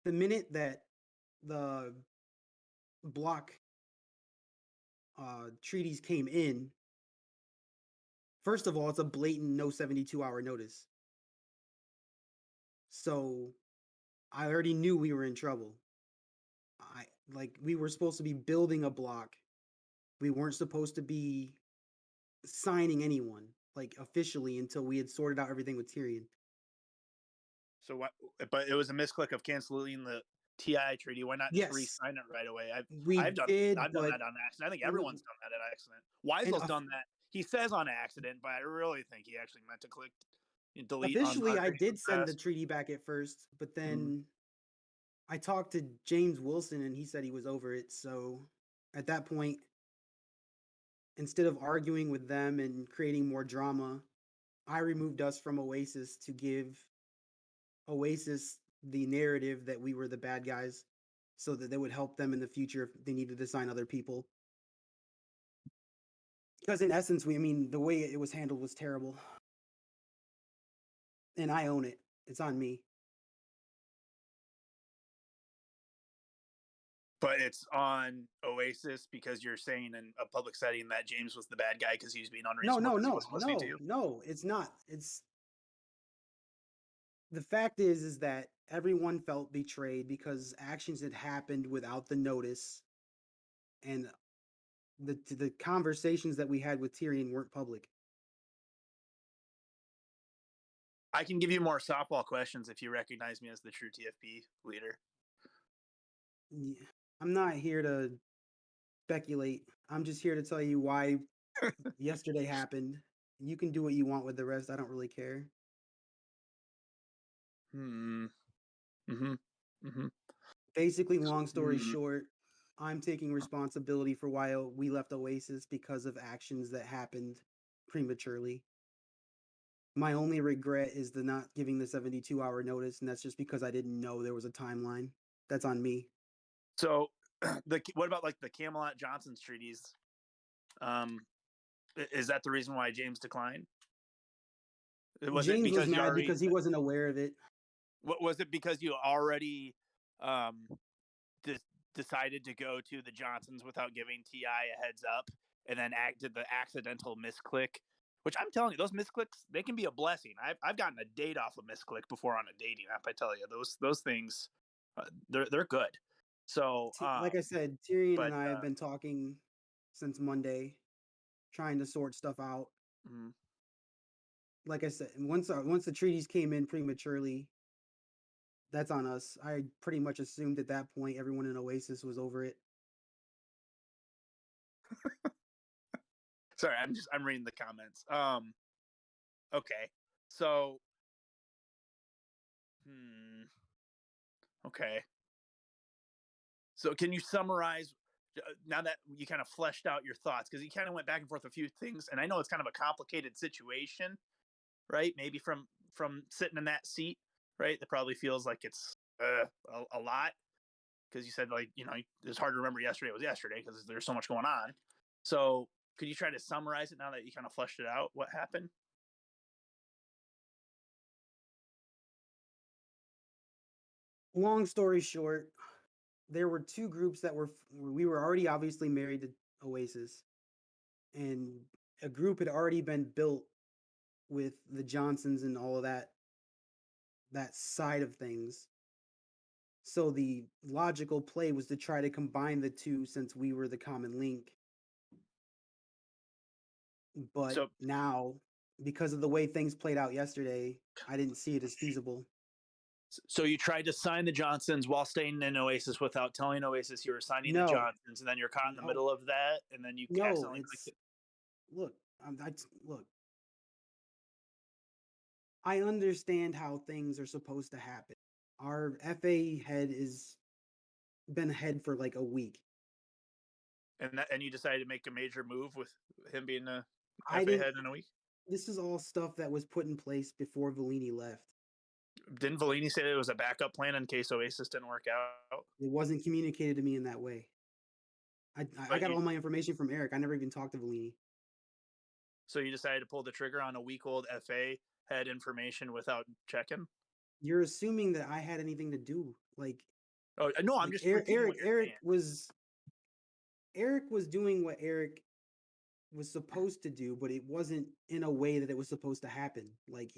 The minute that the block treaties came in, first of all, it's a blatant no 72-hour notice. So I already knew we were in trouble. We were supposed to be building a block. We weren't supposed to be signing anyone like officially until we had sorted out everything with Tyrion. So what? But it was a misclick of canceling the TI treaty. Why not just re-sign it right away? I've done that on accident. I think everyone's done that on accident. Weisel's done that. He says on accident, but I really think he actually meant to click delete. Officially, I did send the treaty back at first, but then I talked to James Wilson and he said he was over it. So at that point, instead of arguing with them and creating more drama, I removed us from Oasis to give Oasis the narrative that we were the bad guys so that they would help them in the future if they needed to sign other people. Because in essence, the way it was handled was terrible. And I own it. It's on me. But it's on Oasis because you're saying in a public setting that James was the bad guy because he was being unreasonable. No, it's not. It's the fact is that everyone felt betrayed because actions had happened without the notice, and the conversations that we had with Tyrion weren't public. I can give you more softball questions if you recognize me as the true TFP leader. Yeah, I'm not here to speculate. I'm just here to tell you why yesterday happened. You can do what you want with the rest. I don't really care. Basically, long story short, I'm taking responsibility for why we left Oasis because of actions that happened prematurely. My only regret is the not giving the 72-hour notice, and that's just because I didn't know there was a timeline. That's on me. So, what about like the Camelot Johnson's treaties? Is that the reason why James declined? James was mad because he wasn't aware of it. What was it? Because you already decided to go to the Johnsons without giving TI a heads up, and then did the accidental misclick. Which I'm telling you, those misclicks, they can be a blessing. I've gotten a date off a misclick before on a dating app. I tell you, those things, they're good. So, like I said, Tyrion and I have been talking since Monday, trying to sort stuff out. Like I said, once the treaties came in prematurely, that's on us. I pretty much assumed at that point everyone in Oasis was over it. Sorry, I'm reading the comments. Okay. So okay. So can you summarize now that you kind of fleshed out your thoughts, because you kind of went back and forth a few things, and I know it's kind of a complicated situation, right? Maybe from sitting in that seat, right? That probably feels like it's a lot, because you said, like, it's hard to remember yesterday was yesterday because there's so much going on. So could you try to summarize it now that you kind of fleshed it out? What happened? Long story short, there were two groups that we were already obviously married to Oasis, and a group had already been built with the Johnsons and all of that side of things. So the logical play was to try to combine the two since we were the common link. But now, because of the way things played out yesterday, I didn't see it as feasible. So you tried to sign the Johnsons while staying in Oasis without telling Oasis you were signing the Johnsons, and then you're caught in the middle of that, and then you accidentally clicked it. Look, I understand how things are supposed to happen. Our FA head is been ahead for like a week. And you decided to make a major move with him being a I FA didn't. head in a week. This is all stuff that was put in place before Velyni left. Didn't Velyni say there was a backup plan in case Oasis didn't work out? It wasn't communicated to me in that way. I got all my information from Erik. I never even talked to Velyni. So you decided to pull the trigger on a week-old FA head information without checking? You're assuming that I had anything to do. Like, oh no, I'm like just repeating what you're Erik saying. Erik was doing what Erik was supposed to do, but it wasn't in a way that it was supposed to happen. Like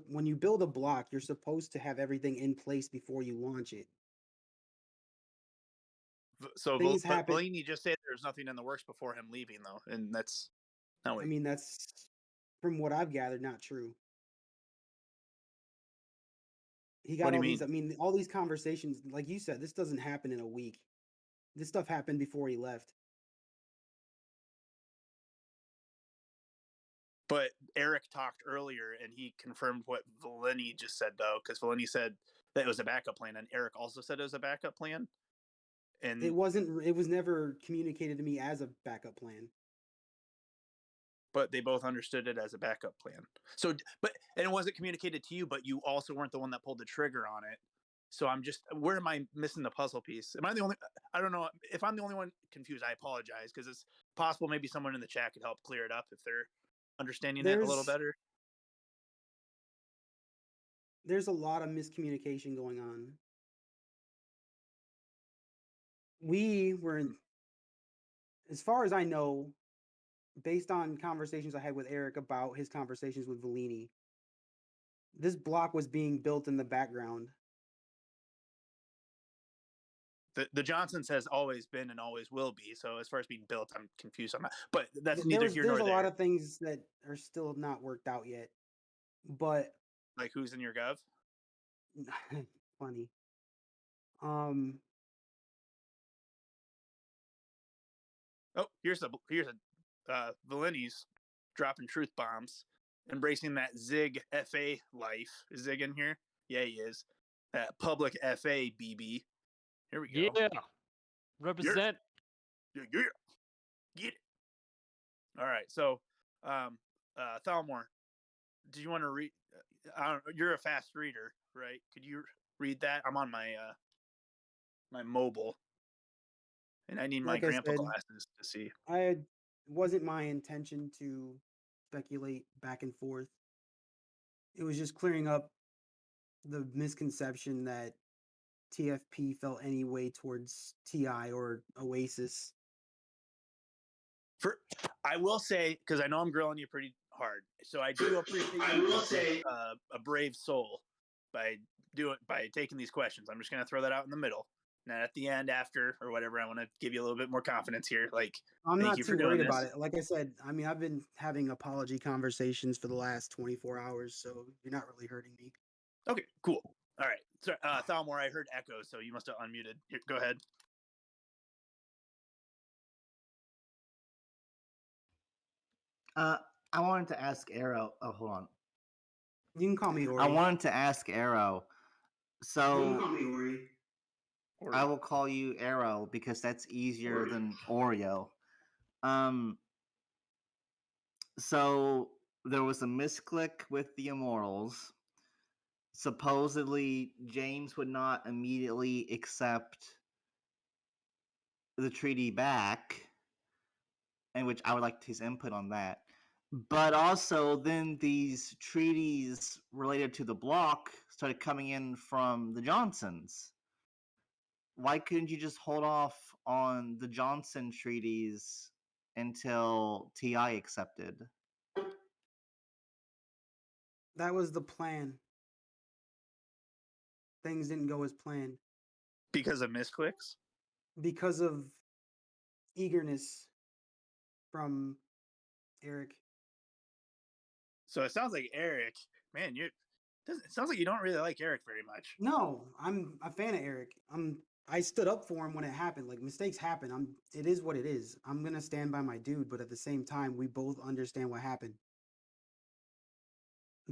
when you build a block, you're supposed to have everything in place before you launch it. So Things happen. Velyni just said there's nothing in the works before him leaving, though, and that's no. I mean, that's from what I've gathered, not true. He got What do all you these. mean? I mean, all these conversations, like you said, this doesn't happen in a week. This stuff happened before he left. But Erik talked earlier, and he confirmed what Velyni just said, though, because Velyni said that it was a backup plan, and Erik also said it was a backup plan. And It wasn't. It was never communicated to me as a backup plan. But they both understood it as a backup plan. So, and it wasn't communicated to you, but you also weren't the one that pulled the trigger on it. So where am I missing the puzzle piece? Am I the only? I don't know if I'm the only one confused. I apologize, because it's possible maybe someone in the chat could help clear it up if they're understanding it a little better. There's a lot of miscommunication going on. We were, as far as I know, based on conversations I had with Erik about his conversations with Velyni, this block was being built in the background. The Johnsons has always been and always will be. So as far as being built, I'm confused on that. But that's neither here nor there. There's a lot of things that are still not worked out yet. But like, who's in your gov? Funny. Oh, here's a Velyni's dropping truth bombs, embracing that Zig FA life. Is Zig in here? Yeah, he is. That public FA BB. Here we go. Yeah, represent. Yeah. Get it. All right. So, Thalmor, do you want to read? You're a fast reader, right? Could you read that? I'm on my my mobile, and I need my grandpa glasses to see. It wasn't my intention to speculate back and forth. It was just clearing up the misconception that TFP felt any way towards TI or Oasis. I will say, because I know I'm grilling you pretty hard, so I do appreciate you a brave soul by taking these questions. I'm just going to throw that out in the middle. And at the end, after or whatever, I want to give you a little bit more confidence here. Like, I'm not too worried about it. Like I said, I mean, I've been having apology conversations for the last 24 hours, so you're not really hurting me. Okay, cool. All right. So, Thalmor, I heard echoes, so you must have unmuted. Go ahead. I wanted to ask Arrow. Oh, hold on. You can call me Ori. I wanted to ask Arrow. So you can call me Ori. I will call you Arrow because that's easier than Oreo. So there was a misclick with the Immortals. Supposedly, James would not immediately accept the treaty back, in which I would like his input on that. But also, then these treaties related to the block started coming in from the Johnsons. Why couldn't you just hold off on the Johnson treaties until TI accepted? That was the plan. Things didn't go as planned. Because of misclicks? Because of eagerness from Erik. So it sounds like Erik, man, it sounds like you don't really like Erik very much. No, I'm a fan of Erik. I stood up for him when it happened. Like, mistakes happen. It is what it is. I'm gonna stand by my dude, but at the same time, we both understand what happened.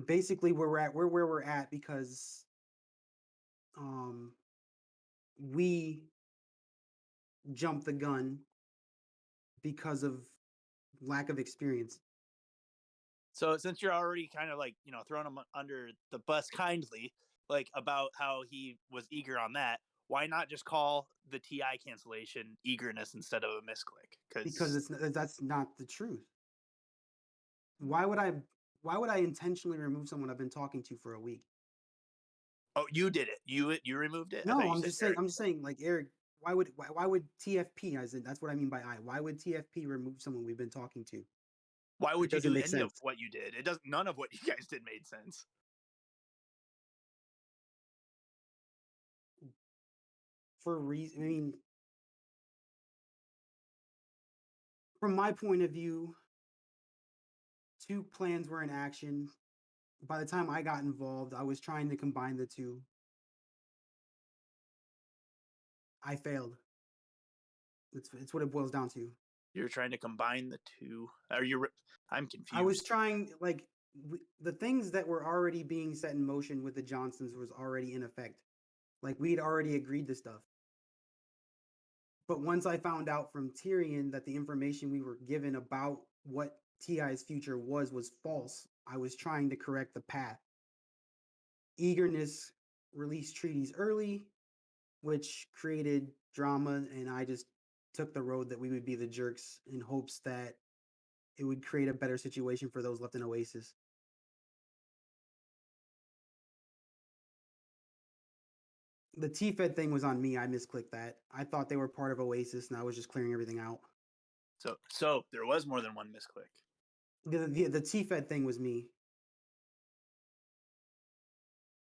Basically, where we're at because we jumped the gun because of lack of experience. So since you're already kind of like, throwing him under the bus kindly, like about how he was eager on that, why not just call the TI cancellation eagerness instead of a misclick? Because that's not the truth. Why would I intentionally remove someone I've been talking to for a week? Oh, you did it. You removed it. No, I'm just saying, like, Eric, why would TFP, as in, that's what I mean by why would TFP remove someone we've been talking to? Why would you doesn't do make any of sense. what you did? It doesn't. None of what you guys did made sense. For reason, I mean, from my point of view, two plans were in action. By the time I got involved, I was trying to combine the two. I failed. It's what it boils down to. You're trying to combine the two. Are you? I'm confused. I was trying, like, the things that were already being set in motion with the Johnsons was already in effect. Like, we'd already agreed to stuff. But once I found out from Tyrion that the information we were given about what TI's future was false, I was trying to correct the path. Eagerness released treaties early, which created drama, and I just took the road that we would be the jerks in hopes that it would create a better situation for those left in Oasis. The T-Fed thing was on me. I misclicked that. I thought they were part of Oasis, and I was just clearing everything out. So there was more than one misclick. The T-Fed thing was me.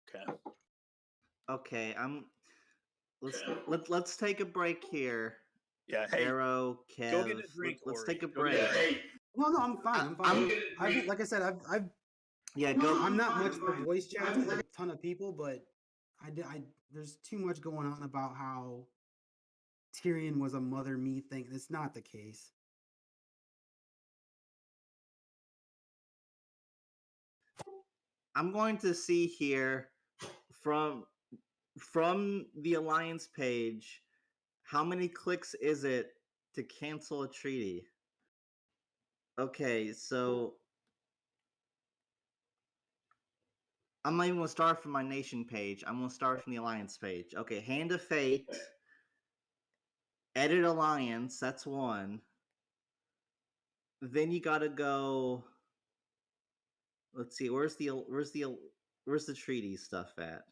Okay. Okay, let's take a break here. Yeah. Hey, Arrow, Kev, go get a drink. let's Ori. take a Go get break. drink. No, I'm fine. I'm fine. Like I said, Yeah, go. I'm not much for voice chats with a ton of people, but there's too much going on about how Tyrion was a mother me thing. It's not the case. I'm going to see here from the Alliance page, how many clicks is it to cancel a treaty? Okay, so I'm not even going to start from my nation page. I'm going to start from the Alliance page. Okay, Hand of Fate, Edit Alliance, that's one. Then you got to go. Let's see, where's the treaty stuff at?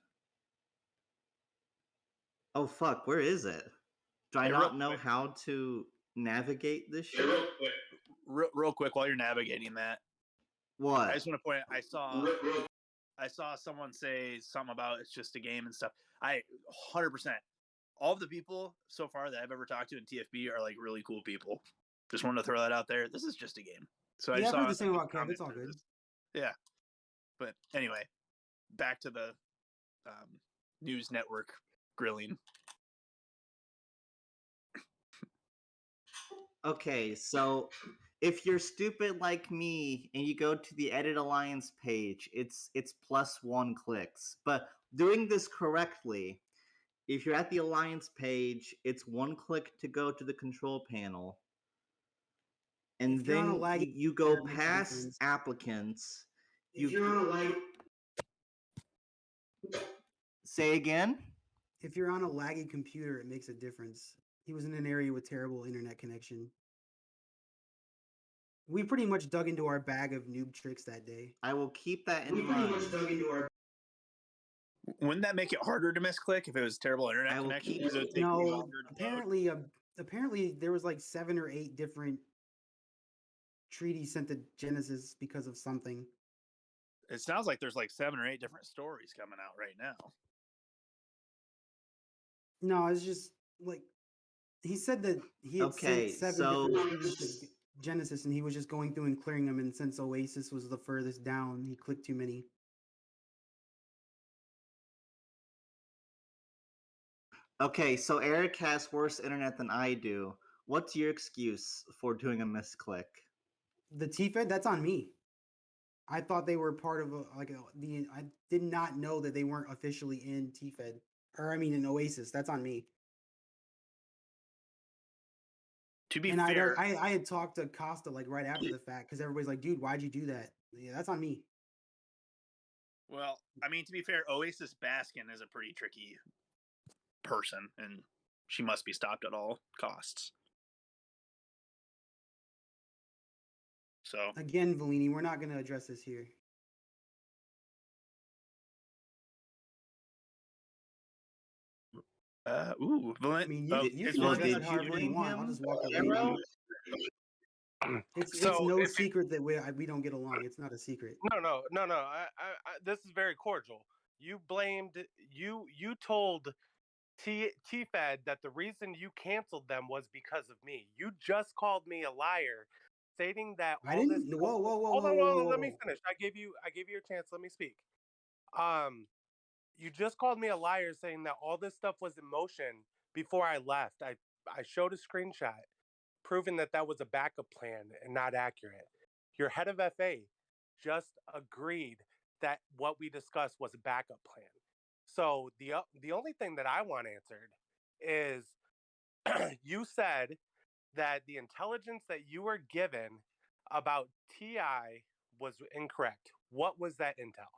Oh fuck, where is it? Do I not know how to navigate this shit? Real quick, while you're navigating that, What? I just want to point out, I saw someone say something about it's just a game and stuff. 100%. All of the people so far that I've ever talked to in TFB are like really cool people. Just wanted to throw that out there. This is just a game. So I Yeah, just I've saw heard the same like, about Kev. It's all good. Yeah. But anyway, back to the news network grilling. Okay, so if you're stupid like me and you go to the Edit Alliance page, it's +1 clicks. But doing this correctly, if you're at the Alliance page, it's 1 click to go to the control panel. And then you go past applicants. Say again? If you're on a laggy computer, it makes a difference. He was in an area with terrible internet connection. We pretty much dug into our bag of noob tricks that day. I will keep that in mind. Wouldn't that make it harder to misclick if it was terrible internet connection? No, apparently there was like 7 or 8 different treaties sent to Genesis because of something. It sounds like there's like 7 or 8 different stories coming out right now. No, it's just like he said that he had sent 7 different treaties to Genesis, and he was just going through and clearing them. And since Oasis was the furthest down, he clicked too many. Okay, so Erik has worse internet than I do. What's your excuse for doing a misclick? The T-Fed, that's on me. I thought they were part of I did not know that they weren't officially in TFED, or I mean in Oasis. That's on me. To be And fair, I had talked to Costa like right after the fact because everybody's like, dude, why'd you do that? Yeah, that's on me. well, I mean, to be fair, Oasis Baskin is a pretty tricky person, and she must be stopped at all costs. So Again, Velyni, we're not going to address this here. Valent, I mean, you is can well, address did it you however you blame want. I'll him, just walk away. Arrow? It's So no if you- secret that we don't get along. It's not a secret. no. This is very cordial. You told TFed that the reason you canceled them was because of me. You just called me a liar, stating that I all this. didn't. Whoa, whoa, whoa, Hold whoa, on, whoa, whoa, let me whoa. finish. I gave you your chance. Let me speak. You just called me a liar, saying that all this stuff was in motion before I left. I showed a screenshot proving that that was a backup plan and not accurate. Your head of FA just agreed that what we discussed was a backup plan. So the only thing that I want answered is you said that the intelligence that you were given about TI was incorrect. What was that intel?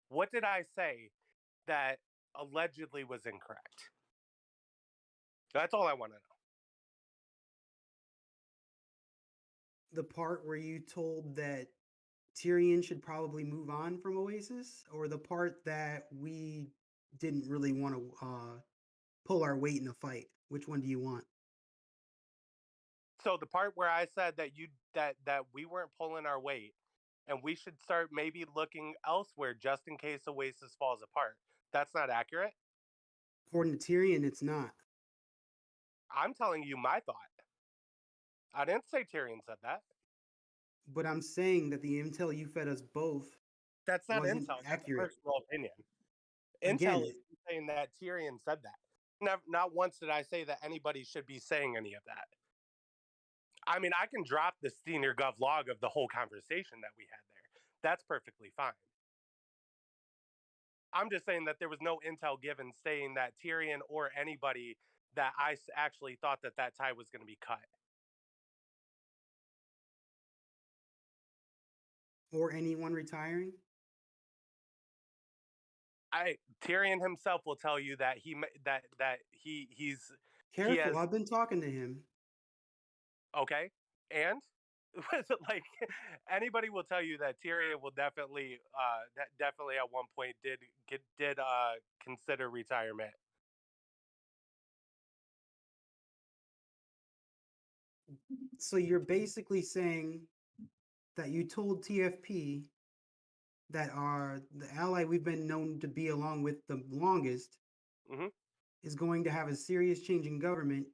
What did I say that allegedly was incorrect? That's all I want to know. The part where you told that Tyrion should probably move on from Oasis, or the part that we didn't really want to pull our weight in a fight? Which one do you want? So the part where I said that we weren't pulling our weight and we should start maybe looking elsewhere just in case Oasis falls apart. That's not accurate. According to Tyrion, it's not. I'm telling you my thought. I didn't say Tyrion said that. But I'm saying that the intel you fed us both That's not wasn't intel. That's a accurate. personal opinion. Again, Intel is saying that Tyrion said that. Not once did I say that anybody should be saying any of that. I mean, I can drop the senior gov log of the whole conversation that we had there. That's perfectly fine. I'm just saying that there was no intel given saying that Tyrion or anybody that I actually thought that tie was going to be cut. or anyone retiring. Tyrion himself will tell you that he's Careful, I've been talking to him. okay, and like anybody will tell you that Tyrion will definitely at one point did consider retirement. So you're basically saying that you told TFP that the ally we've been known to be along with the longest is going to have a serious change in government,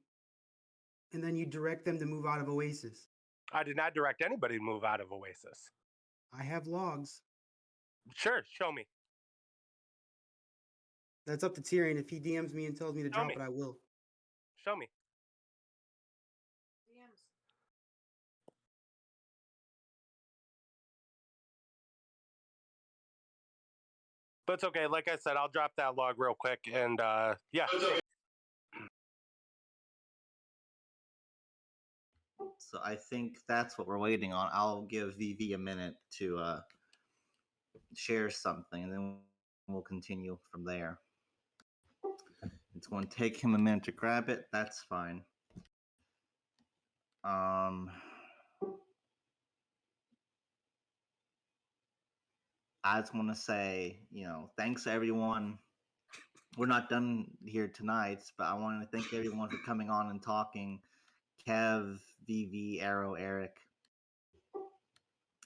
and then you direct them to move out of Oasis. I did not direct anybody to move out of Oasis. I have logs. Sure, show me. That's up to Tyrion. If he DMs me and tells me to drop it, I will. Show me. But it's okay. Like I said, I'll drop that log real quick, and yeah. So I think that's what we're waiting on. I'll give VV a minute to share something, and then we'll continue from there. It's going to take him a minute to grab it. That's fine. I just want to say, thanks everyone. We're not done here tonight, but I want to thank everyone for coming on and talking. Kev, VV, Arrow, Erik,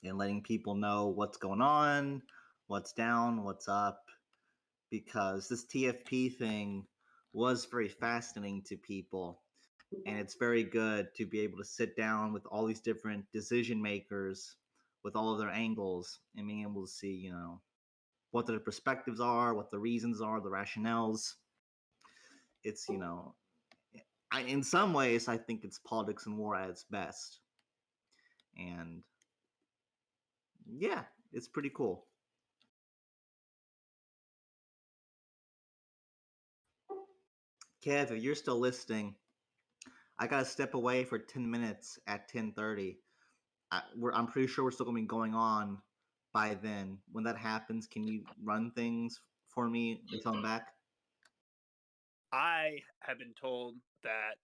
and letting people know what's going on, what's down, what's up, because this TFP thing was very fascinating to people, and it's very good to be able to sit down with all these different decision makers with all of their angles and being able to see, what their perspectives are, what the reasons are, the rationales. It's, in some ways, I think it's politics and war at its best. And yeah, It's pretty cool. Kev, if you're still listening, I gotta step away for 10 minutes at 10:30. I'm pretty sure we're still gonna be going on by then. When that happens, can you run things for me until I'm back? I have been told that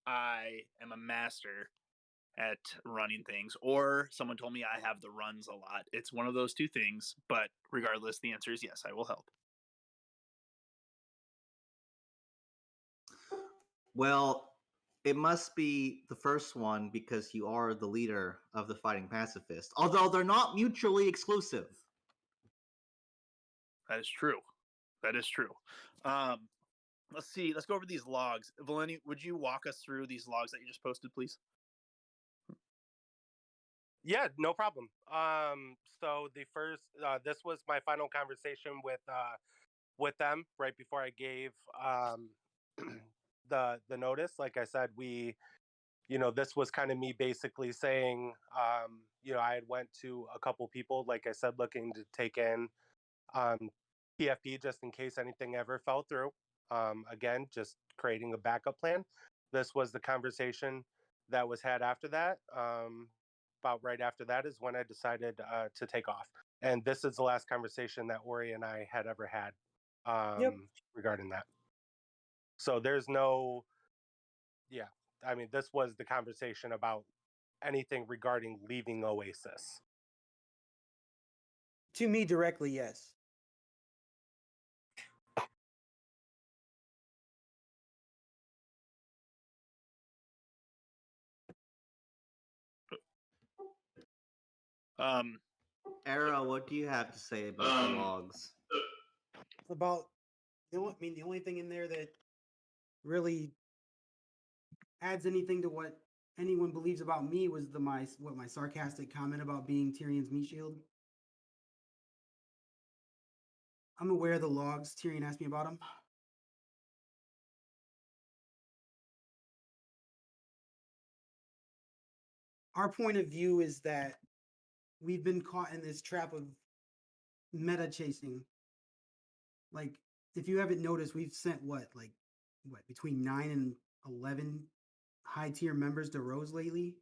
I am a master at running things, or someone told me I have the runs a lot. It's one of those two things, but regardless, the answer is yes, I will help. Well, it must be the first one because you are the leader of the Fighting Pacifists, although they're not mutually exclusive. That is true. That is true. Let's see. Let's go over these logs. Velyni, would you walk us through these logs that you just posted, please? Yeah, no problem. So the first, this was my final conversation with them right before I gave the notice. Like I said, this was kind of me basically saying, I had went to a couple people, like I said, looking to take in TFP just in case anything ever fell through. Again, just creating a backup plan. This was the conversation that was had after that. About right after that is when I decided to take off. And this is the last conversation that Ori and I had ever had regarding that. So there's no, yeah, I mean, this was the conversation about anything regarding leaving Oasis. To me directly, yes. Arrow, what do you have to say about the logs? About the only thing in there that really adds anything to what anyone believes about me was my sarcastic comment about being Tyrion's meat shield. I'm aware of the logs. Tyrion asked me about them. Our point of view is that we've been caught in this trap of meta chasing. Like, if you haven't noticed, we've sent between 9 and 11 high tier members to Rose lately.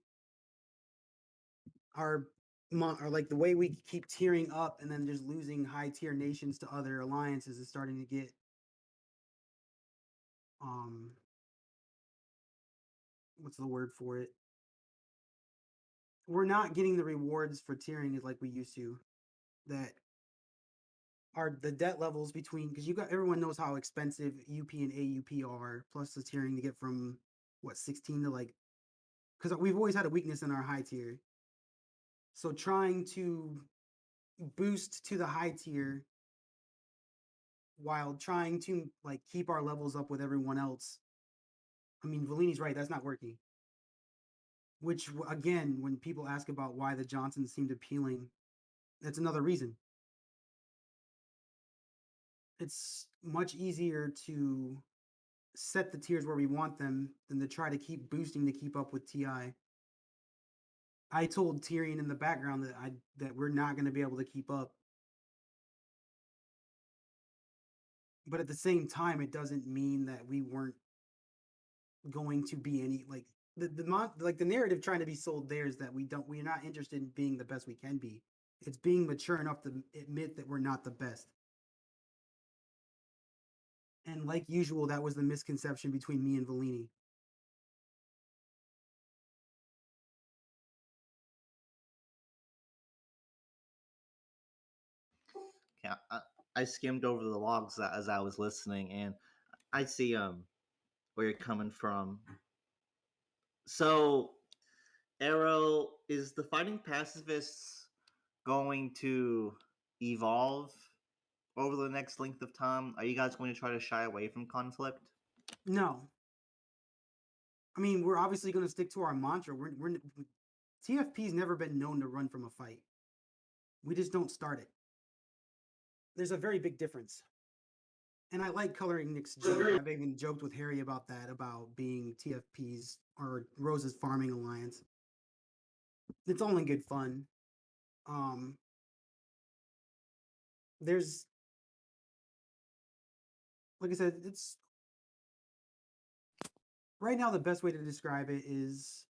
Our like the way we keep tiering up and then just losing high tier nations to other alliances is starting to get what's the word for it? We're not getting the rewards for tiering like we used to. That are the debt levels between, because everyone knows how expensive UP and AUP are, plus the tiering to get from 16 to because we've always had a weakness in our high tier. So trying to boost to the high tier while trying to keep our levels up with everyone else. I mean, Velyni's right, that's not working. Which again, when people ask about why the Johnsons seemed appealing, that's another reason. It's much easier to set the tiers where we want them than to try to keep boosting to keep up with TI. I told Tyrion in the background that we're not going to be able to keep up. But at the same time, it doesn't mean that we weren't going to be any the narrative trying to be sold there is that we're not interested in being the best we can be. It's being mature enough to admit that we're not the best. And like usual, that was the misconception between me and Velyni. Yeah, I skimmed over the logs as I was listening, and I see where you're coming from. So, Arrow, is the Fighting Pacifists going to evolve over the next length of time? Are you guys going to try to shy away from conflict? No. I mean, we're obviously going to stick to our mantra. TFP's never been known to run from a fight. We just don't start it. There's a very big difference. And I like coloring Nick's joke. I've even joked with Harry about that, about being TFP's or Rose's farming alliance. It's all in good fun. there's, like I said, it's right now the best way to describe it is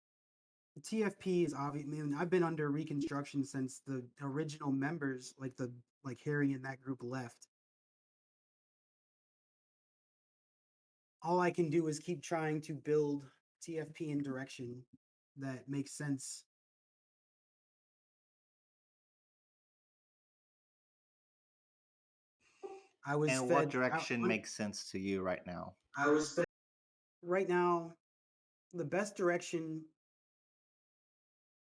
TFP is obvious. I mean, I've been under reconstruction since the original members, like Harry and that group left. All I can do is keep trying to build TFP in direction that makes sense. I was And fed. what direction makes sense to you right now? I was fed. Right now, the best direction.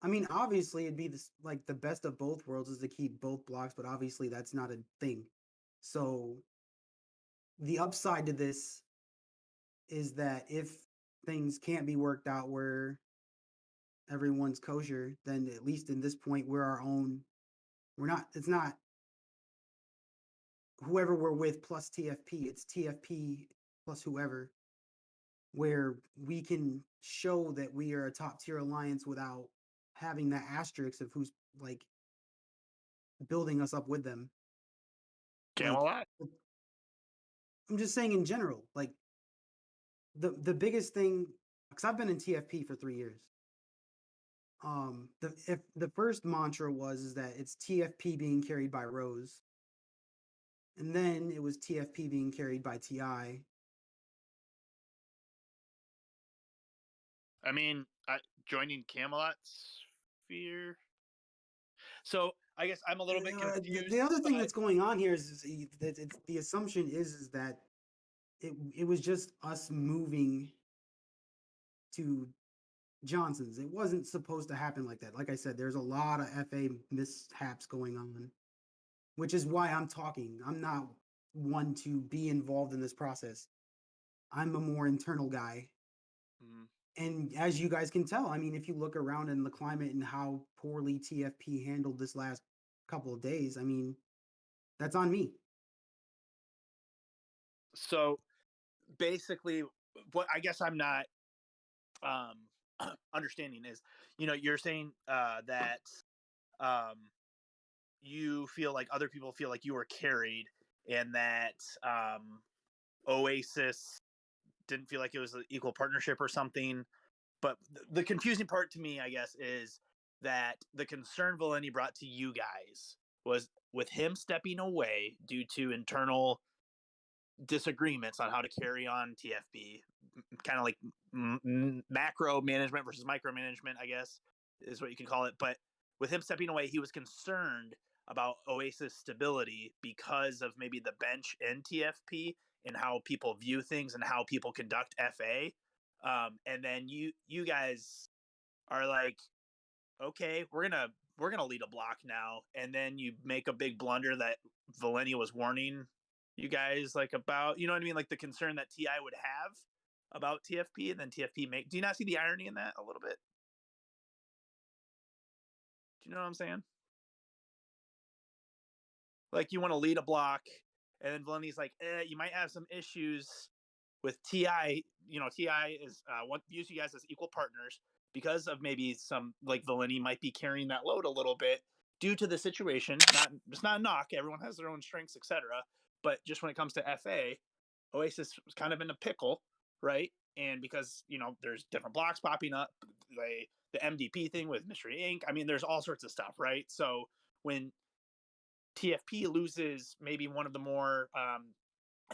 I mean, obviously, it'd be this, like the best of both worlds is to keep both blocks, but obviously that's not a thing. So the upside to this is that if things can't be worked out where everyone's kosher, then at least in this point we're our own. We're not. It's not whoever we're with plus TFP. It's TFP plus whoever, where we can show that we are a top tier alliance without having that asterisk of who's like building us up with them. Camelot. Like, I'm just saying in general, like the biggest thing, because I've been in TFP for 3 years. The first mantra was is that it's TFP being carried by Rose, and then it was TFP being carried by TI. I mean, joining Camelot's sphere. So I guess I'm a little bit confused. The other thing that's going on here is that it's the assumption is that it was just us moving to Johnson's. It wasn't supposed to happen like that. Like I said, there's a lot of FA mishaps going on, which is why I'm talking. I'm not one to be involved in this process. I'm a more internal guy. Mhm. And as you guys can tell, I mean, if you look around in the climate and how poorly TFP handled this last couple of days, I mean, that's on me. So basically, what I guess I'm not understanding is, you're saying that you feel like other people feel like you were carried, and that Oasis didn't feel like it was an equal partnership or something. But the confusing part to me, I guess, is that the concern Velyni brought to you guys was with him stepping away due to internal disagreements on how to carry on TFP, kind of like macro management versus micromanagement, I guess, is what you can call it. But with him stepping away, he was concerned about Oasis stability because of maybe the bench in TFP and how people view things and how people conduct FA. And then you guys are like, okay, we're gonna lead a block now, and then you make a big blunder that Velyni was warning you guys like about, you know what I mean, like the concern that TI would have about TFP, and then TFP make. Do you not see the irony in that a little bit? Do you know what I'm saying? Like you want to lead a block, and then Velyni's like, you might have some issues with TI. TI is views you guys as equal partners because of maybe some like Velyni might be carrying that load a little bit due to the situation. It's not a knock. Everyone has their own strengths, etc. But just when it comes to FA, Oasis was kind of in a pickle, right? And because there's different blocks popping up, the MDP thing with Mystery Inc. I mean, there's all sorts of stuff, right? So when TFP loses maybe one of the more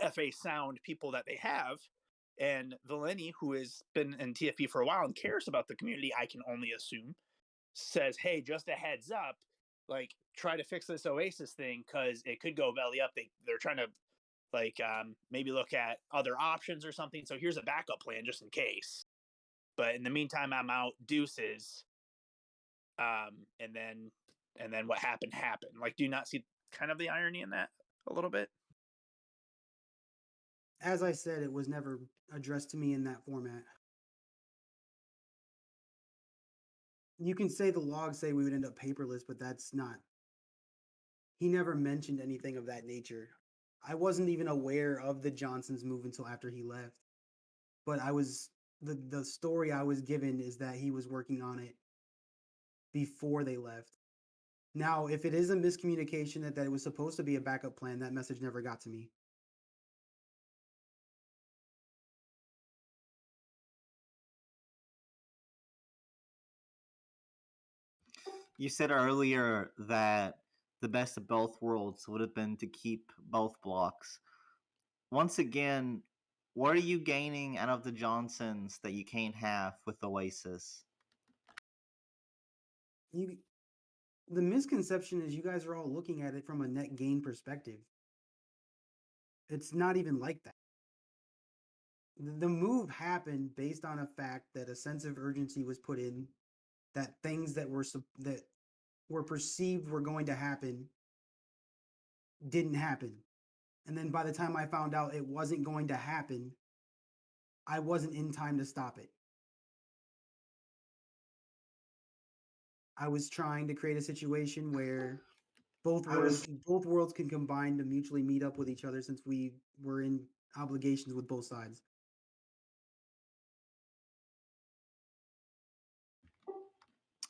FA sound people that they have, and Velyni, who has been in TFP for a while and cares about the community, I can only assume, says, "Hey, just a heads up, like try to fix this Oasis thing because it could go belly up. They're trying to like maybe look at other options or something. So here's a backup plan just in case. But in the meantime, I'm out. Deuces. And then what happened happened. Like, do you not see kind of the irony in that a little bit? As I said, it was never addressed to me in that format. You can say the logs say we would end up paperless, but that's not. He never mentioned anything of that nature. I wasn't even aware of the Johnsons move until after he left. But the story I was given is that he was working on it before they left. Now, if it is a miscommunication that it was supposed to be a backup plan, that message never got to me. You said earlier that the best of both worlds would have been to keep both blocks. Once again, what are you gaining out of the Johnsons that you can't have with Oasis? The misconception is you guys are all looking at it from a net gain perspective. It's not even like that. The move happened based on a fact that a sense of urgency was put in, that things that were perceived were going to happen didn't happen. And then by the time I found out it wasn't going to happen, I wasn't in time to stop it. I was trying to create a situation where both worlds can combine to mutually meet up with each other, since we were in obligations with both sides.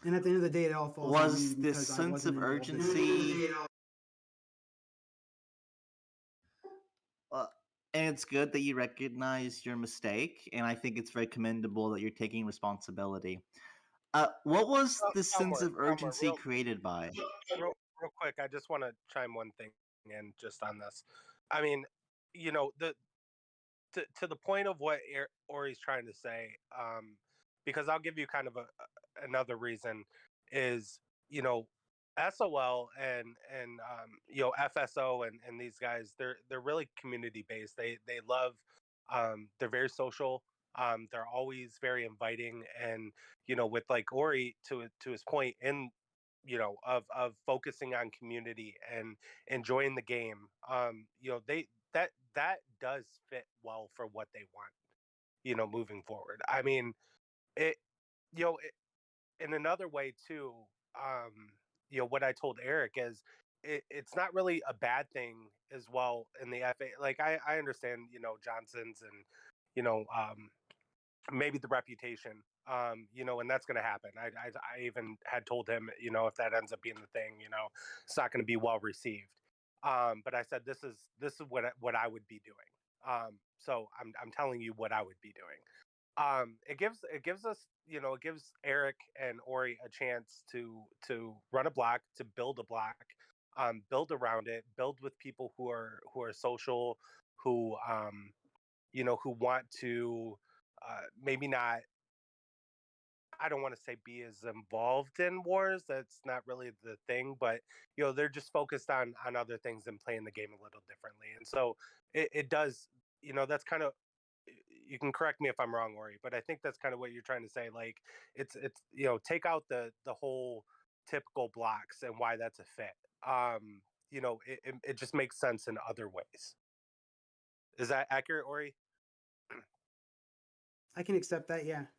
And at the end of the day, it all falls on me Was this because I sense wasn't of involved in it. urgency? And it's good that you recognize your mistake, and I think it's very commendable that you're taking responsibility. What was this sense of urgency created by? Real quick, I just want to chime one thing in just on this. I mean, you know, to the point of what Ori's trying to say, because I'll give you kind of another reason is, you know, SOL and FSO and these guys, they're really community based. They love, they're very social. They're always very inviting, and with like Ori to his point in of focusing on community and enjoying the game. They that does fit well for what they want, moving forward. I mean, it you know in another way too. What I told Erik is it's not really a bad thing as well in the FA. Like I understand, Johnson's and maybe the reputation, and that's going to happen. I even had told him, if that ends up being the thing, it's not going to be well received. But I said this is what I would be doing. So I'm telling you what I would be doing. It gives us, it gives Erik and Ori a chance to run a block, to build a block, build around it, build with people who are social, who who want to maybe not, I don't want to say be as involved in wars. That's not really the thing, but they're just focused on other things and playing the game a little differently. And so it does, that's kind of, you can correct me if I'm wrong, Ori, but I think that's kind of what you're trying to say. Like it's take out the whole typical blocks and why that's a fit. It just makes sense in other ways. Is that accurate, Ori? I can accept that, yeah.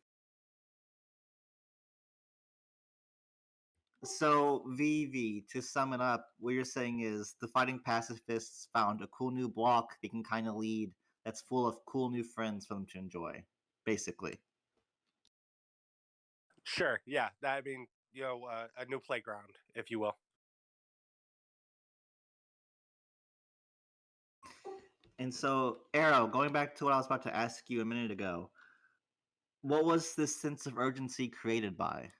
So, VV, to sum it up, what you're saying is the fighting pacifists found a cool new block they can kind of lead that's full of cool new friends for them to enjoy, basically. Sure, yeah. I mean, a new playground, if you will. And so, Arrow, going back to what I was about to ask you a minute ago, what was this sense of urgency created by?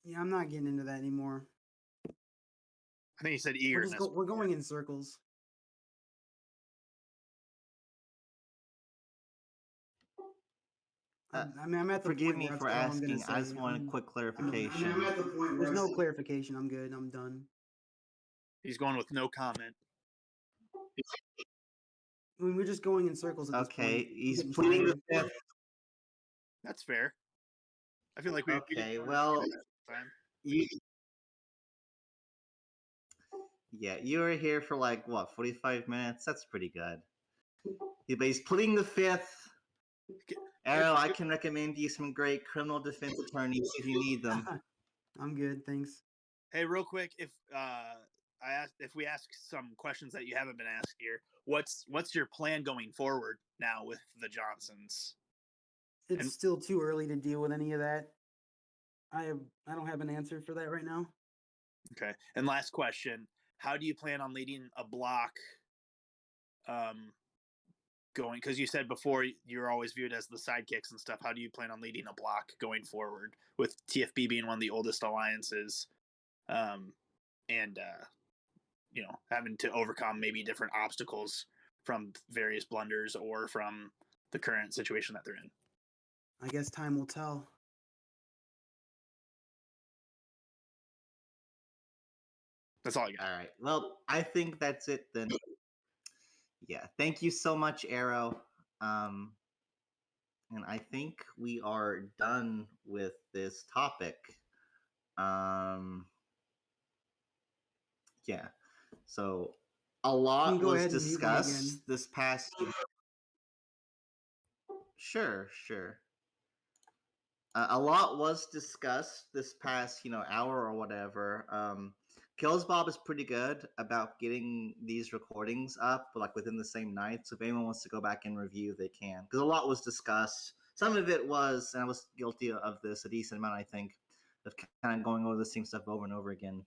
Yeah, I'm not getting into that anymore. I think he said eagerness. We're going in circles. I'm at the Forgive point me where for that's all I'm gonna asking. say. I just want a quick clarification. I'm at the point. There's no clarification. I'm good. I'm done. He's going with no comment. I mean, we're just going in circles at this point. Okay, he's pleading the fifth. That's fair. I feel like we. Okay, well, you were here for like what, 45 minutes? That's pretty good. But he's pleading the fifth. Arrow, I can recommend you some great criminal defense attorneys if you need them. I'm good, thanks. Hey, real quick, if we ask some questions that you haven't been asked here, what's your plan going forward now with the Johnsons? It's still too early to deal with any of that. I don't have an answer for that right now. Okay. And last question: how do you plan on leading a block? Going, because you said before you're always viewed as the sidekicks and stuff. How do you plan on leading a block going forward with TFP being one of the oldest alliances, and having to overcome maybe different obstacles from various blunders or from the current situation that they're in? I guess time will tell. That's all I got. All right. Well, I think that's it then. Yeah. Thank you so much, Arrow. And I think we are done with this topic. Yeah. So a lot go was ahead and mute me again? discussed this past. Sure. A lot was discussed this past, hour or whatever. Kills Bob is pretty good about getting these recordings up, like within the same night. So if anyone wants to go back and review, they can. Because a lot was discussed. Some of it was, and I was guilty of this a decent amount, I think, of kind of going over the same stuff over and over again.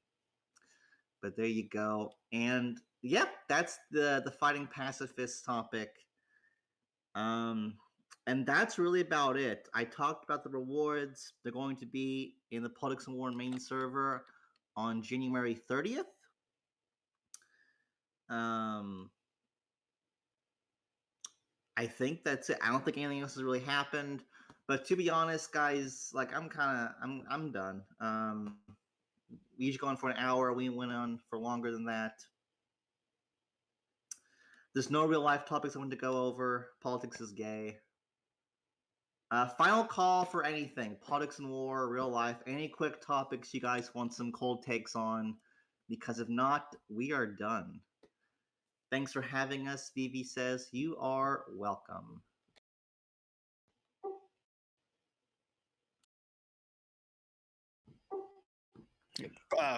But there you go. And yep, that's the fighting pacifist topic. And that's really about it. I talked about the rewards. They're going to be in the Politics and War main server on January 30th. I think that's it. I don't think anything else has really happened. But to be honest, guys, like I'm done. We each gone for an hour. We went on for longer than that. There's no real life topics I want to go over. Politics is gay. Final call for anything. Politics and war, real life, any quick topics you guys want some cold takes on. Because if not, we are done. Thanks for having us, Vivi says. You are welcome.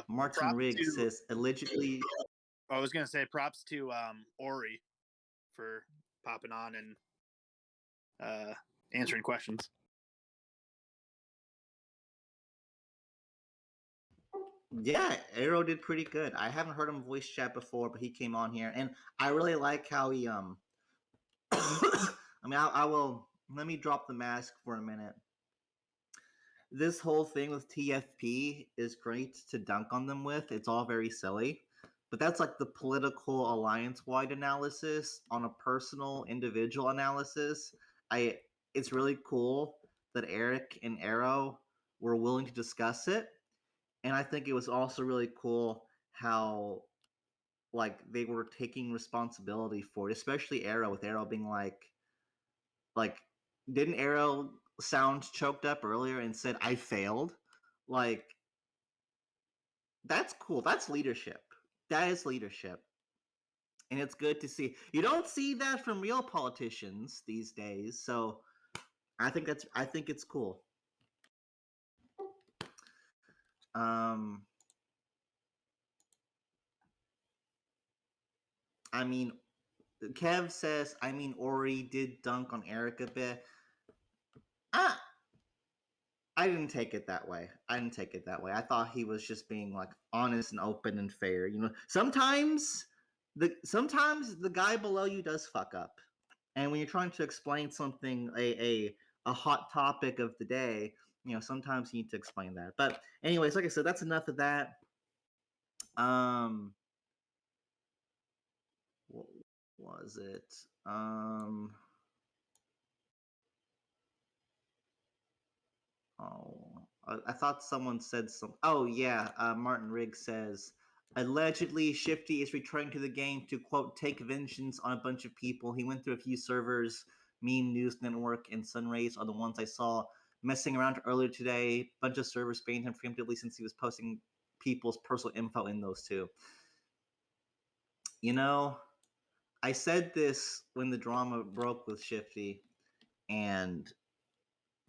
Martin Riggs says, allegedly... I was going to say props to Ori for popping on and answering questions. Yeah, Arrow did pretty good. I haven't heard him voice chat before, but he came on here, and I really like how he I mean, I will. Let me drop the mask for a minute. This whole thing with TFP is great to dunk on them with. It's all very silly. But that's like the political alliance-wide analysis. On a personal, individual analysis, it's really cool that Erik and Arrow were willing to discuss it. And I think it was also really cool how like they were taking responsibility for it, especially Arrow, with Arrow being like didn't Arrow sound choked up earlier and said I failed? Like that's cool. That's leadership. That is leadership. And it's good to see. You don't see that from real politicians these days. So I think it's cool. I mean, Kev says, I mean, Ori did dunk on Erik a bit. I didn't take it that way. I thought he was just being like honest and open and fair. Sometimes the guy below you does fuck up, and when you're trying to explain something, a hot topic of the day, sometimes you need to explain that. But anyways, like I said, that's enough of that. What was it? Oh, I thought someone said some. Oh yeah, Martin Riggs says allegedly Shifty is returning to the game to quote take vengeance on a bunch of people. He went through a few servers. Meme News Network and Sunrays are the ones I saw messing around earlier today. Bunch of servers banned him preemptively since he was posting people's personal info in those too. I said this when the drama broke with Shifty, and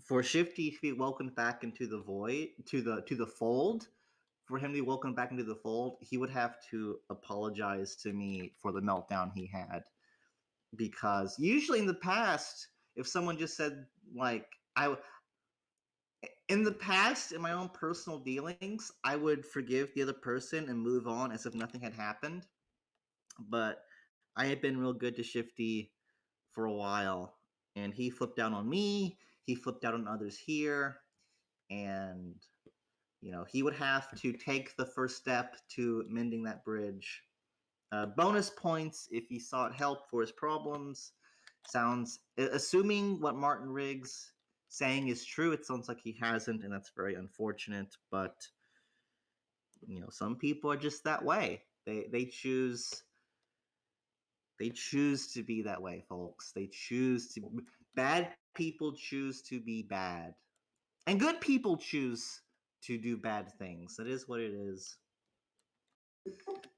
for Shifty to be welcomed back into the void, to the fold, for him to be welcomed back into the fold, he would have to apologize to me for the meltdown he had. Because usually in the past, if someone just said like In the past, in my own personal dealings, I would forgive the other person and move on as if nothing had happened. But I had been real good to Shifty for a while, and he flipped out on me. He flipped out on others here, and he would have to take the first step to mending that bridge. Bonus points if he sought help for his problems. Sounds, assuming what Martin Riggs saying is true, it sounds like he hasn't, and that's very unfortunate. But some people are just that way. They choose to be that way, folks. Bad people choose to be bad, and good people choose to do bad things. That is what it is.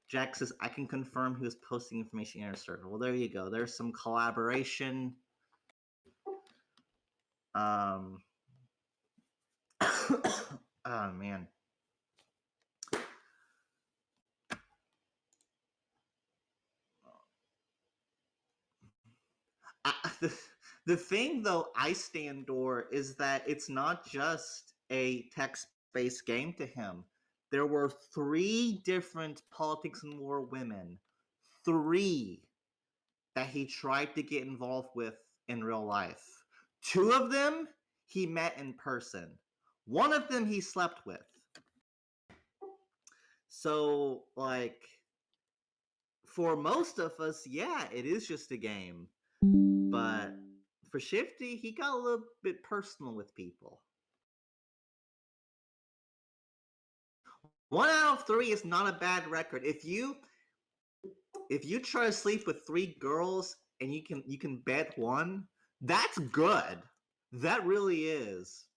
Jack says, I can confirm he was posting information in our server. Well, there you go. There's some collaboration. Oh, man. The thing, though, I stand for is that it's not just a text-based game to him. There were 3 different politics and war women. 3 that he tried to get involved with in real life. 2 of them he met in person. 1 of them he slept with. So, for most of us, yeah, it is just a game. But for Shifty, he got a little bit personal with people. 1 out of 3 is not a bad record. If you try to sleep with 3 girls and you can bet 1, that's good. That really is.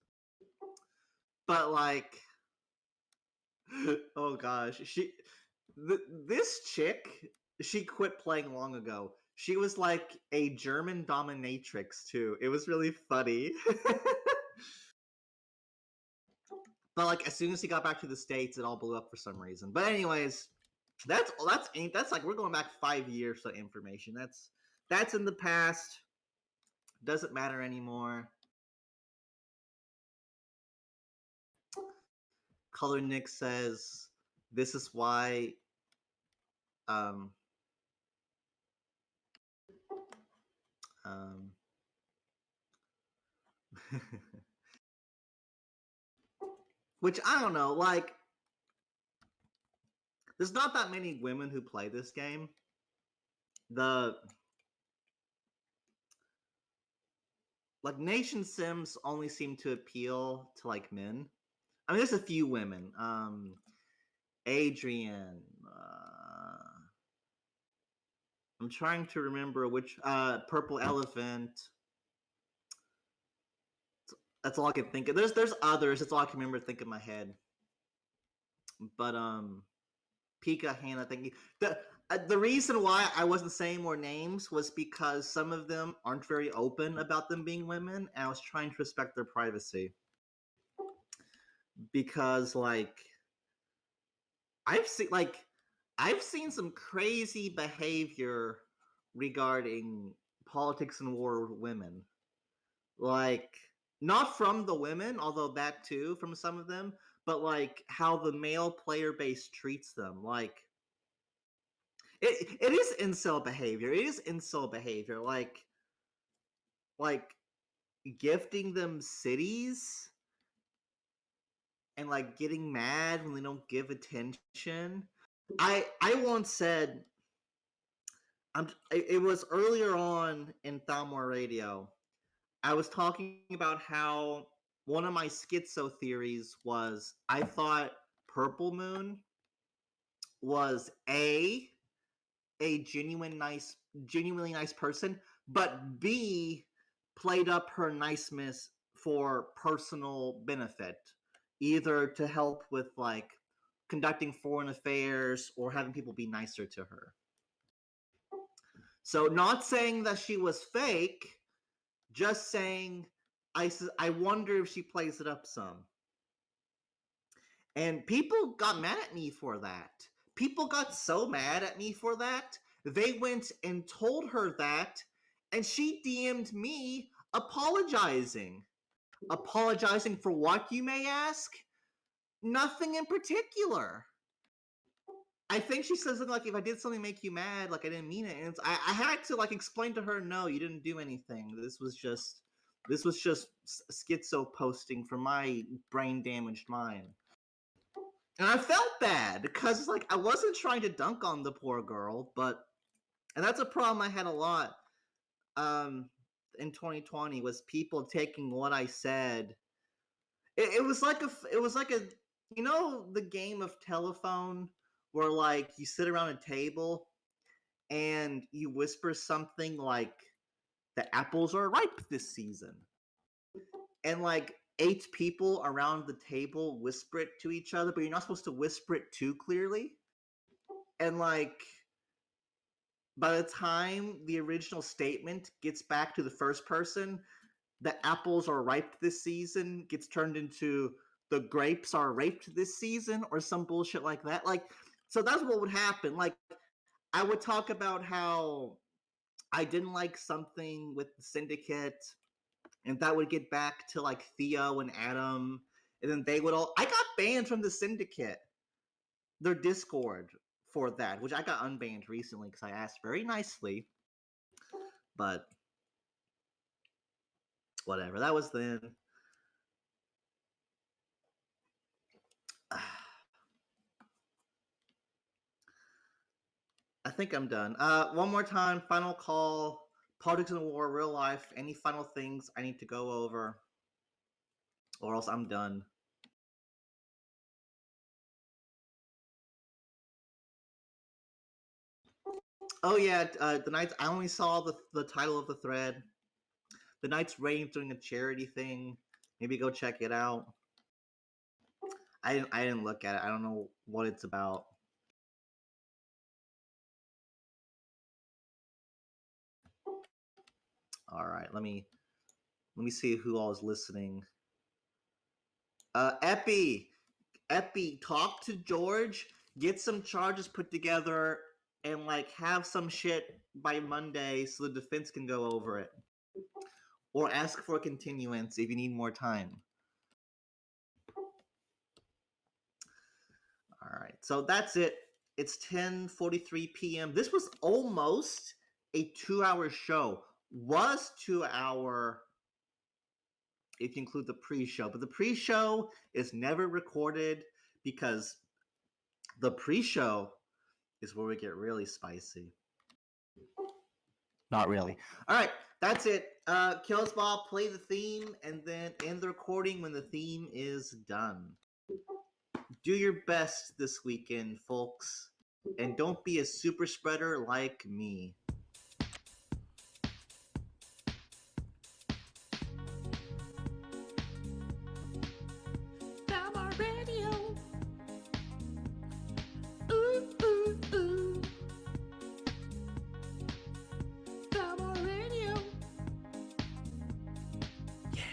But oh gosh, this chick, she quit playing long ago. She was like a German dominatrix too. It was really funny. But as soon as he got back to the States, it all blew up for some reason. But anyways, that's we're going back 5 years for information. That's in the past. Doesn't matter anymore. Color Nick says this is why which I don't know, there's not that many women who play this game. Nation Sims only seem to appeal to men. I mean, there's a few women. Adrian. I'm trying to remember which. Purple Elephant. That's all I can think of. There's others. That's all I can remember. Think in my head. But Pika, Hannah. Thinking the reason why I wasn't saying more names was because some of them aren't very open about them being women, and I was trying to respect their privacy. Because I've seen some crazy behavior regarding politics and war with women. Not from the women, although that too, from some of them, but how the male player base treats them. It is incel behavior. It is incel behavior. Gifting them cities and getting mad when they don't give attention. I once said, it was earlier on in Thalmor Radio. I was talking about how one of my schizo theories was I thought Purple Moon was a genuinely nice person, but B, played up her niceness for personal benefit, either to help with conducting foreign affairs or having people be nicer to her. So not saying that she was fake, just saying I wonder if she plays it up some. And people got mad at me for that. People got so mad at me for that, they went and told her that, and she DM'd me apologizing. Apologizing for what, you may ask? Nothing in particular. I think she says something like, if I did something make you mad, like I didn't mean it. And I had to like explain to her, no, you didn't do anything. This was just schizo posting from my brain damaged mind. And I felt bad because like I wasn't trying to dunk on the poor girl, and that's a problem I had a lot in 2020 was people taking what I said. It was like a you know the game of telephone where like you sit around a table and you whisper something like the apples are ripe this season. And like 8 people around the table whisper it to each other, but you're not supposed to whisper it too clearly. And like by the time the original statement gets back to the first person, the apples are ripe this season gets turned into the grapes are raped this season or some bullshit like that. Like, so that's what would happen. Like, I would talk about how I didn't like something with the syndicate, and that would get back to like Theo and Adam, and then they would all. I got banned from the syndicate, their Discord, for that, which I got unbanned recently because I asked very nicely. But whatever, that was then. I think I'm done. One more time, final call. Politics and war, real life. Any final things I need to go over, or else I'm done. Oh yeah, the Knights. I only saw the title of the thread. The Knights Reigns doing a charity thing. Maybe go check it out. I didn't look at it. I don't know what it's about. All right, let me see who all is listening. Epi, talk to George. Get some charges put together, and like have some shit by Monday so the defense can go over it. Or ask for a continuance if you need more time. All right, so that's it. It's 10:43 p.m. This was almost a 2-hour show. Was 2-hour if you include the pre-show, but the pre-show is never recorded because the pre-show is where we get really spicy. Not really. All right, that's it. Killsball, play the theme and then end the recording when the theme is done. Do your best this weekend, folks, and don't be a super spreader like me. Thalmor Radio. Ooh, ooh, ooh. Thalmor Radio. Yeah,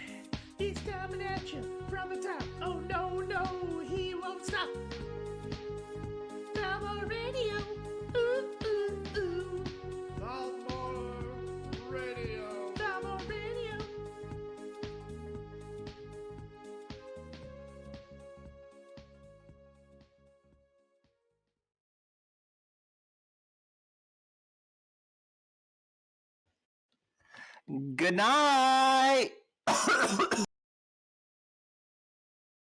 he's coming at you from the top. Oh no, no, he won't stop. Thalmor Radio. Ooh, ooh, ooh. Thalmor Radio. Thalmor Radio. Good night.